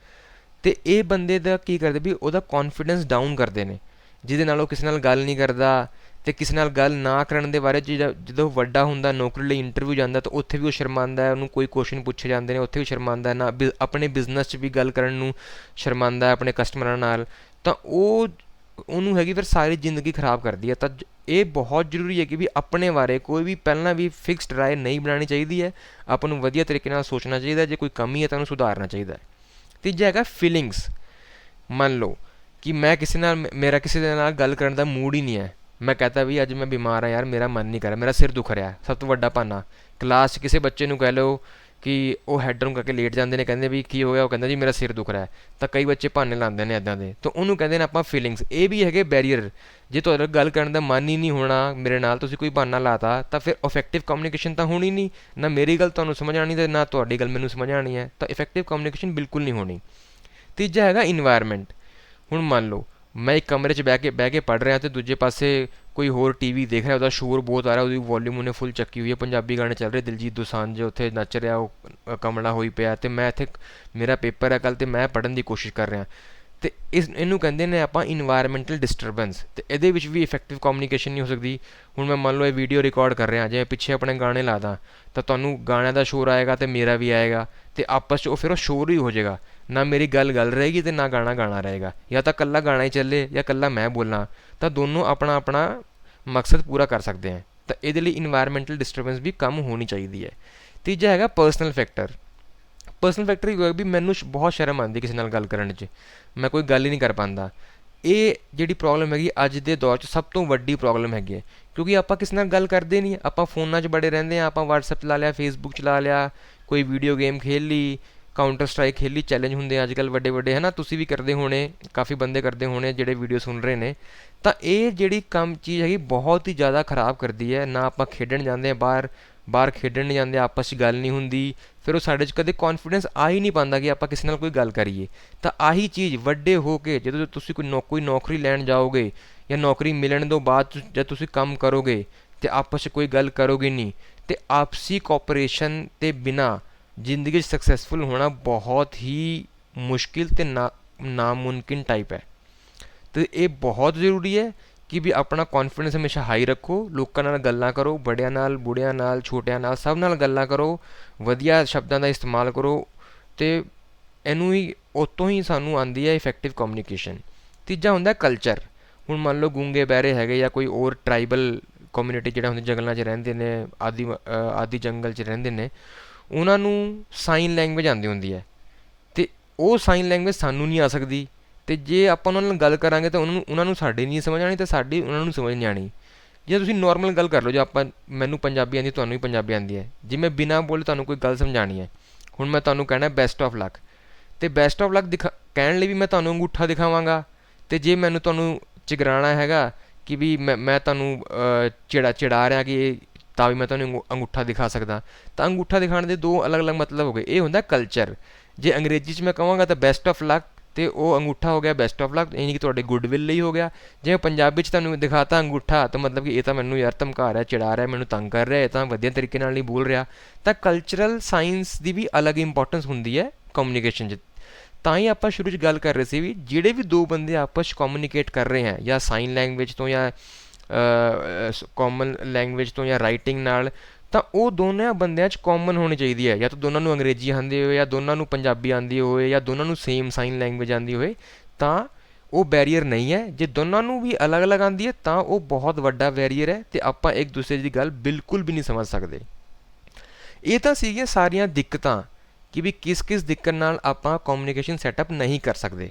ਅਤੇ ਇਹ ਬੰਦੇ ਦਾ ਕੀ ਕਰਦੇ ਵੀ ਉਹਦਾ ਕੌਨਫੀਡੈਂਸ ਡਾਊਨ ਕਰਦੇ ਨੇ, ਜਿਹਦੇ ਨਾਲ ਉਹ ਕਿਸੇ ਨਾਲ ਗੱਲ ਨਹੀਂ ਕਰਦਾ। ਅਤੇ ਕਿਸੇ ਨਾਲ ਗੱਲ ਨਾ ਕਰਨ ਦੇ ਬਾਰੇ ਜਦੋਂ ਵੱਡਾ ਹੁੰਦਾ, ਨੌਕਰੀ ਲਈ ਇੰਟਰਵਿਊ ਜਾਂਦਾ, ਤਾਂ ਉੱਥੇ ਵੀ ਉਹ ਸ਼ਰਮਾਉਂਦਾ, ਉਹਨੂੰ ਕੋਈ ਕੁਐਸਚਨ ਪੁੱਛੇ ਜਾਂਦੇ ਨੇ ਉੱਥੇ ਵੀ ਸ਼ਰਮਾਉਂਦਾ, ਨਾ ਆਪਣੇ ਬਿਜ਼ਨਸ 'ਚ ਵੀ ਗੱਲ ਕਰਨ ਨੂੰ ਸ਼ਰਮਾਉਂਦਾ ਆਪਣੇ ਕਸਟਮਰਾਂ ਨਾਲ। ਤਾਂ ਉਹਨੂੰ ਹੈਗੀ ਫਿਰ ਸਾਰੀ ਜ਼ਿੰਦਗੀ ਖ਼ਰਾਬ ਕਰਦੀ ਹੈ। ਤਾਂ ਇਹ ਬਹੁਤ ਜ਼ਰੂਰੀ ਹੈ ਕਿ ਵੀ ਆਪਣੇ ਬਾਰੇ ਕੋਈ ਵੀ ਪਹਿਲਾਂ ਵੀ ਫਿਕਸਡ ਰਾਏ ਨਹੀਂ ਬਣਾਉਣੀ ਚਾਹੀਦੀ ਹੈ। ਆਪਾਂ ਨੂੰ ਵਧੀਆ ਤਰੀਕੇ ਨਾਲ ਸੋਚਣਾ ਚਾਹੀਦਾ, ਜੇ ਕੋਈ ਕਮੀ ਹੈ ਤਾਂ ਉਹਨੂੰ ਸੁਧਾਰਨਾ ਚਾਹੀਦਾ ਹੈ। ਤੀਜਾ ਹੈਗਾ ਫੀਲਿੰਗਸ। ਮੰਨ ਲਓ ਕਿ ਮੇਰਾ ਕਿਸੇ ਦੇ ਨਾਲ ਗੱਲ ਕਰਨ ਦਾ ਮੂਡ ਹੀ ਨਹੀਂ ਹੈ, ਮੈਂ ਕਹਤਾ ਵੀ ਅੱਜ ਮੈਂ ਬਿਮਾਰ ਹਾਂ ਯਾਰ, ਮੇਰਾ ਮਨ ਨਹੀਂ ਕਰ ਰਿਹਾ, ਮੇਰਾ ਸਿਰ ਦੁਖ ਰਿਹਾ। ਸਭ ਤੋਂ ਵੱਡਾ ਭਾਨਾ, ਕਲਾਸ 'ਚ ਕਿਸੇ ਬੱਚੇ ਨੂੰ ਕਹਿ ਲਓ ਕਿ ਉਹ ਹੈੱਡ ਨੂੰ ਕਰਕੇ ਲੇਟ ਜਾਂਦੇ ਨੇ, ਕਹਿੰਦੇ ਵੀ ਕੀ ਹੋ ਗਿਆ, ਉਹ ਕਹਿੰਦਾ ਜੀ ਮੇਰਾ ਸਿਰ ਦੁਖ ਰਿਹਾ। ਤਾਂ ਕਈ ਬੱਚੇ ਭਾਨੇ ਲਾਉਂਦੇ ਨੇ ਇੱਦਾਂ ਦੇ, ਤਾਂ ਉਹਨੂੰ ਕਹਿੰਦੇ ਨੇ ਆਪਾਂ ਫੀਲਿੰਗਸ। ਇਹ ਵੀ ਹੈਗੇ ਬੈਰੀਅਰ। ਜੇ ਤੁਹਾਡਾ ਗੱਲ ਕਰਨ ਦਾ ਮਨ ਹੀ ਨਹੀਂ ਹੋਣਾ ਮੇਰੇ ਨਾਲ, ਤੁਸੀਂ ਕੋਈ ਬਹਾਨਾ ਲਾਤਾ, ਤਾਂ ਫਿਰ ਇਫੈਕਟਿਵ ਕਮਿਊਨੀਕੇਸ਼ਨ ਤਾਂ ਹੋਣੀ ਨਹੀਂ, ਨਾ ਮੇਰੀ ਗੱਲ ਤੁਹਾਨੂੰ ਸਮਝ ਆਉਣੀ ਅਤੇ ਨਾ ਤੁਹਾਡੀ ਗੱਲ ਮੈਨੂੰ ਸਮਝ ਆਉਣੀ ਹੈ। ਤਾਂ ਇਫੈਕਟਿਵ ਕਮਿਊਨੀਕੇਸ਼ਨ ਬਿਲਕੁਲ ਨਹੀਂ ਹੋਣੀ। ਤੀਜਾ ਹੈਗਾ ਇਨਵਾਇਰਮੈਂਟ। ਹੁਣ ਮੰਨ ਲਓ ਮੈਂ ਇੱਕ ਕਮਰੇ 'ਚ ਬਹਿ ਕੇ ਪੜ੍ਹ ਰਿਹਾ ਅਤੇ ਦੂਜੇ ਪਾਸੇ ਕੋਈ ਹੋਰ TV ਦੇਖ ਰਿਹਾ, ਉਹਦਾ ਸ਼ੋਰ ਬਹੁਤ ਆ ਰਿਹਾ, ਉਹਦੀ ਵੋਲਿਊਮ ਉਹਨੇ ਫੁੱਲ ਚੱਕੀ ਹੋਈ ਹੈ, ਪੰਜਾਬੀ ਗਾਣੇ ਚੱਲ ਰਹੇ, ਦਿਲਜੀਤ ਦੋਸਾਂਝ ਉੱਥੇ ਨੱਚ ਰਿਹਾ, ਉਹ ਕਮਲਾ ਹੋਈ ਪਿਆ, ਅਤੇ ਮੈਂ ਇੱਥੇ ਮੇਰਾ ਪੇਪਰ ਹੈ ਕੱਲ੍ਹ ਅਤੇ ਮੈਂ ਪੜ੍ਹਨ ਦੀ ਕੋਸ਼ਿਸ਼ ਕਰ ਰਿਹਾ। ਅਤੇ ਇਹਨੂੰ ਕਹਿੰਦੇ ਨੇ ਆਪਾਂ ਇਨਵਾਇਰਮੈਂਟਲ ਡਿਸਟਰਬੈਂਸ। ਅਤੇ ਇਹਦੇ ਵਿੱਚ ਵੀ ਇਫੈਕਟਿਵ ਕਮਿਊਨੀਕੇਸ਼ਨ ਨਹੀਂ ਹੋ ਸਕਦੀ। ਹੁਣ ਮੈਂ ਮੰਨ ਲਓ ਇਹ ਵੀਡੀਓ ਰਿਕਾਰਡ ਕਰ ਰਿਹਾ, ਜੇ ਪਿੱਛੇ ਆਪਣੇ ਗਾਣੇ ਲਾ ਦਾਂ ਤਾਂ ਤੁਹਾਨੂੰ ਗਾਣਿਆਂ ਦਾ ਸ਼ੋਰ ਆਏਗਾ ਅਤੇ ਮੇਰਾ ਵੀ ਆਏਗਾ, ਅਤੇ ਆਪਸ 'ਚ ਫਿਰ ਉਹ ਸ਼ੋਰ ਹੀ ਹੋ ਜਾਏਗਾ, ਨਾ ਮੇਰੀ ਗੱਲ ਰਹੇਗੀ ਅਤੇ ਨਾ ਗਾਣਾ ਰਹੇਗਾ। ਜਾਂ ਤਾਂ ਇਕੱਲਾ ਗਾਣਾ ਹੀ ਚੱਲੇ ਜਾਂ ਇਕੱਲਾ ਮੈਂ ਬੋਲਾਂ, ਤਾਂ ਦੋਨੋਂ ਆਪਣਾ ਆਪਣਾ ਮਕਸਦ ਪੂਰਾ ਕਰ ਸਕਦੇ ਹੈ। ਤਾਂ ਇਹਦੇ ਲਈ ਇਨਵਾਇਰਮੈਂਟਲ ਡਿਸਟਰਬੈਂਸ ਵੀ ਕਮ ਹੋਣੀ ਚਾਹੀਦੀ ਹੈ। ਤੀਜਾ ਹੈਗਾ ਪਰਸਨਲ ਫੈਕਟਰ। ਪਰਸਨਲ ਫੈਕਟਰ ਇਹ ਹੋਇਆ ਵੀ ਮੈਨੂੰ ਬਹੁਤ ਸ਼ਰਮ ਆਉਂਦੀ ਕਿਸੇ ਨਾਲ ਗੱਲ ਕਰਨ 'ਚ, ਮੈਂ ਕੋਈ ਗੱਲ ਹੀ ਨਹੀਂ ਕਰ ਪਾਉਂਦਾ। ਇਹ ਜਿਹੜੀ ਪ੍ਰੋਬਲਮ ਹੈਗੀ ਅੱਜ ਦੇ ਦੌਰ 'ਚ ਸਭ ਤੋਂ ਵੱਡੀ ਪ੍ਰੋਬਲਮ ਹੈਗੀ ਹੈ, ਕਿਉਂਕਿ ਆਪਾਂ ਕਿਸੇ ਨਾਲ ਗੱਲ ਕਰਦੇ ਨਹੀਂ, ਆਪਾਂ ਫੋਨਾਂ 'ਚ ਬੜੇ ਰਹਿੰਦੇ ਹਾਂ। ਆਪਾਂ ਵਟਸਐਪ ਚਲਾ ਲਿਆ, ਫੇਸਬੁੱਕ ਚਲਾ ਲਿਆ, ਕੋਈ ਵੀਡੀਓ ਗੇਮ ਖੇਲ ਲਈ, ਕਾਊਂਟਰ ਸਟਰਾਈਕ ਖੇਲੀ, ਚੈਲੰਜ ਹੁੰਦੇ ਅੱਜ ਕੱਲ੍ਹ ਵੱਡੇ ਵੱਡੇ, ਹੈ ਨਾ, ਤੁਸੀਂ ਵੀ ਕਰਦੇ ਹੋਣੇ, ਕਾਫੀ ਬੰਦੇ ਕਰਦੇ ਹੋਣੇ ਜਿਹੜੇ ਵੀਡੀਓ ਸੁਣ ਰਹੇ ਨੇ। ਤਾਂ ਇਹ ਜਿਹੜੀ ਚੀਜ਼ ਹੈਗੀ ਬਹੁਤ ਹੀ ਜ਼ਿਆਦਾ ਖ਼ਰਾਬ ਕਰਦੀ ਹੈ। ਨਾ ਆਪਾਂ ਖੇਡਣ ਜਾਂਦੇ ਹਾਂ, ਬਾਹਰ ਖੇਡਣ ਨਹੀਂ ਜਾਂਦੇ, ਆਪਸ 'ਚ ਗੱਲ ਨਹੀਂ ਹੁੰਦੀ, ਫਿਰ ਉਹ ਸਾਡੇ 'ਚ ਕਦੇ ਕੌਨਫੀਡੈਂਸ ਆ ਹੀ ਨਹੀਂ ਪਾਉਂਦਾ ਕਿ ਆਪਾਂ ਕਿਸੇ ਨਾਲ ਕੋਈ ਗੱਲ ਕਰੀਏ। ਤਾਂ ਆਹੀ ਚੀਜ਼ ਵੱਡੇ ਹੋ ਕੇ ਜਦੋਂ ਤੁਸੀਂ ਕੋਈ ਨੌਕਰੀ ਲੈਣ ਜਾਓਗੇ ਜਾਂ ਨੌਕਰੀ ਮਿਲਣ ਤੋਂ ਬਾਅਦ ਜਦ ਤੁਸੀਂ ਕੰਮ ਕਰੋਗੇ ਅਤੇ ਆਪਸ 'ਚ ਕੋਈ ਗੱਲ ਕਰੋਗੇ ਨਹੀਂ, ਅਤੇ ਆਪਸੀ ਕੋਆਪਰੇਸ਼ਨ ਦੇ ਬਿਨਾਂ ਜ਼ਿੰਦਗੀ 'ਚ ਸਕਸੈਸਫੁਲ ਹੋਣਾ ਬਹੁਤ ਹੀ ਮੁਸ਼ਕਿਲ ਅਤੇ ਨਾਮੁਮਕਿਨ ਟਾਈਪ ਹੈ। ਅਤੇ ਇਹ ਬਹੁਤ ਜ਼ਰੂਰੀ ਹੈ ਕਿ ਵੀ ਆਪਣਾ ਕੌਨਫੀਡੈਂਸ ਹਮੇਸ਼ਾ ਹਾਈ ਰੱਖੋ, ਲੋਕਾਂ ਨਾਲ ਗੱਲਾਂ ਕਰੋ, ਬੜਿਆਂ ਨਾਲ, ਬੁੜਿਆਂ ਨਾਲ, ਛੋਟਿਆਂ ਨਾਲ, ਸਭ ਨਾਲ ਗੱਲਾਂ ਕਰੋ, ਵਧੀਆ ਸ਼ਬਦਾਂ ਦਾ ਇਸਤੇਮਾਲ ਕਰੋ, ਅਤੇ ਇਹਨੂੰ ਹੀ ਉਤੋਂ ਹੀ ਸਾਨੂੰ ਆਉਂਦੀ ਹੈ ਇਫੈਕਟਿਵ ਕਮਿਊਨੀਕੇਸ਼ਨ। ਤੀਜਾ ਹੁੰਦਾ ਕਲਚਰ। ਹੁਣ ਮੰਨ ਲਓ ਗੂੰਗੇ ਬਹਿਰੇ ਹੈਗੇ ਜਾਂ ਕੋਈ ਹੋਰ ਟਰਾਈਬਲ ਕਮਿਊਨਿਟੀ ਜਿਹੜਾ ਹੁੰਦੇ ਜੰਗਲਾਂ 'ਚ ਰਹਿੰਦੇ ਨੇ, ਆਦਿ ਜੰਗਲ 'ਚ ਰਹਿੰਦੇ ਨੇ, ਉਹਨਾਂ ਨੂੰ ਸਾਈਨ ਲੈਂਗੁਏਜ ਆਉਂਦੀ ਹੁੰਦੀ ਹੈ, ਅਤੇ ਉਹ ਸਾਈਨ ਲੈਂਗੁਏਜ ਸਾਨੂੰ ਨਹੀਂ ਆ ਸਕਦੀ, ਅਤੇ ਜੇ ਆਪਾਂ ਉਹਨਾਂ ਨਾਲ ਗੱਲ ਕਰਾਂਗੇ ਤਾਂ ਉਹਨਾਂ ਨੂੰ ਸਾਡੀ ਨਹੀਂ ਸਮਝ ਆਉਣੀ, ਅਤੇ ਸਾਡੀ ਉਹਨਾਂ ਨੂੰ ਸਮਝ ਨਹੀਂ ਆਉਣੀ। ਜੇ ਤੁਸੀਂ ਨੋਰਮਲ ਗੱਲ ਕਰ ਲਓ, ਜੇ ਮੈਨੂੰ ਪੰਜਾਬੀ ਆਉਂਦੀ, ਤੁਹਾਨੂੰ ਵੀ ਪੰਜਾਬੀ ਆਉਂਦੀ ਹੈ, ਜੇ ਮੈਂ ਬਿਨਾਂ ਬੋਲੇ ਤੁਹਾਨੂੰ ਕੋਈ ਗੱਲ ਸਮਝਾਉਣੀ ਹੈ, ਹੁਣ ਮੈਂ ਤੁਹਾਨੂੰ ਕਹਿਣਾ ਬੈਸਟ ਆਫ ਲੱਕ, ਅਤੇ ਬੈਸਟ ਆਫ ਲੱਕ ਕਹਿਣ ਲਈ ਵੀ ਮੈਂ ਤੁਹਾਨੂੰ ਅੰਗੂਠਾ ਦਿਖਾਵਾਂਗਾ, ਅਤੇ ਜੇ ਤੁਹਾਨੂੰ ਚਿਗਰਾਣਾ ਹੈਗਾ ਕਿ ਵੀ ਮੈਂ ਤੁਹਾਨੂੰ ਚਿੜਾ ਰਿਹਾ ਕਿ ਤਾਂ ਵੀ ਮੈਂ ਤੁਹਾਨੂੰ ਅੰਗੂਠਾ ਦਿਖਾ ਸਕਦਾ। ਤਾਂ ਅੰਗੂਠਾ ਦਿਖਾਉਣ ਦੇ ਦੋ ਅਲੱਗ-ਅਲੱਗ ਮਤਲਬ ਹੋ ਗਏ। ਇਹ ਹੁੰਦਾ ਕਲਚਰ। ਜੇ ਅੰਗਰੇਜ਼ੀ 'ਚ ਮੈਂ ਕਹਾਂਗਾ ਤਾਂ ਬੈਸਟ ਆਫ ਲੱਕ, ਅਤੇ ਉਹ ਅੰਗੂਠਾ ਹੋ ਗਿਆ ਬੈਸਟ ਆਫ ਲੱਕ, ਯਾਨੀ ਕਿ ਤੁਹਾਡੇ ਗੁੱਡਵਿਲ ਲਈ ਹੋ ਗਿਆ। ਜੇ ਮੈਂ ਪੰਜਾਬੀ 'ਚ ਤੁਹਾਨੂੰ ਦਿਖਾਤਾ ਅੰਗੂਠਾ, ਤਾਂ ਮਤਲਬ ਕਿ ਇਹ ਤਾਂ ਮੈਨੂੰ ਯਾਰ ਧਮਕਾ ਰਿਹਾ, ਚਿੜਾ ਰਿਹਾ, ਮੈਨੂੰ ਤੰਗ ਕਰ ਰਿਹਾ, ਇਹ ਤਾਂ ਵਧੀਆ ਤਰੀਕੇ ਨਾਲ ਨਹੀਂ ਬੋਲ ਰਿਹਾ। ਤਾਂ ਕਲਚਰਲ ਸਾਇੰਸ ਦੀ ਵੀ ਅਲੱਗ ਇੰਪੋਰਟੈਂਸ ਹੁੰਦੀ ਹੈ ਕਮਿਊਨੀਕੇਸ਼ਨ 'ਚ। ਤਾਂ ਹੀ ਆਪਾਂ ਸ਼ੁਰੂ 'ਚ ਗੱਲ ਕਰ ਰਹੇ ਸੀ ਵੀ ਜਿਹੜੇ ਵੀ ਦੋ ਬੰਦੇ ਆਪਸ 'ਚ ਕਮਿਊਨੀਕੇਟ ਕਰ ਰਹੇ ਹੈ, ਜਾਂ ਸਾਈਨ ਲੈਂਗੁਏਜ ਤੋਂ, ਜਾਂ ਕਾਮਨ ਲੈਂਗੁਏਜ ਤੋਂ, ਜਾਂ ਰਾਈਟਿੰਗ ਨਾਲ, ਤਾਂ ਉਹ ਦੋਨਾਂ ਬੰਦਿਆਂ 'ਚ ਕਾਮਨ ਹੋਣੀ ਚਾਹੀਦੀ ਹੈ। ਜਾਂ ਤਾਂ ਦੋਨਾਂ ਨੂੰ ਅੰਗਰੇਜ਼ੀ ਆਉਂਦੀ ਹੋਵੇ, ਜਾਂ ਦੋਨਾਂ ਨੂੰ ਪੰਜਾਬੀ ਆਉਂਦੀ ਹੋਵੇ, ਜਾਂ ਦੋਨਾਂ ਨੂੰ ਸੇਮ ਸਾਈਨ ਲੈਂਗੁਏਜ ਆਉਂਦੀ ਹੋਵੇ, ਤਾਂ ਉਹ ਬੈਰੀਅਰ ਨਹੀਂ ਹੈ। ਜੇ ਦੋਨਾਂ ਨੂੰ ਵੀ ਅਲੱਗ-ਅਲੱਗ ਆਉਂਦੀ ਹੈ ਤਾਂ ਉਹ ਬਹੁਤ ਵੱਡਾ ਬੈਰੀਅਰ ਹੈ, ਅਤੇ ਆਪਾਂ ਇੱਕ ਦੂਸਰੇ ਦੀ ਗੱਲ ਬਿਲਕੁਲ ਵੀ ਨਹੀਂ ਸਮਝ ਸਕਦੇ। ਇਹ ਤਾਂ ਸੀਗੀਆਂ ਸਾਰੀਆਂ ਦਿੱਕਤਾਂ ਕਿ ਵੀ ਕਿਸ ਦਿੱਕਤ ਨਾਲ ਆਪਾਂ ਕਮਿਊਨੀਕੇਸ਼ਨ ਸੈਟਅਪ ਨਹੀਂ ਕਰ ਸਕਦੇ।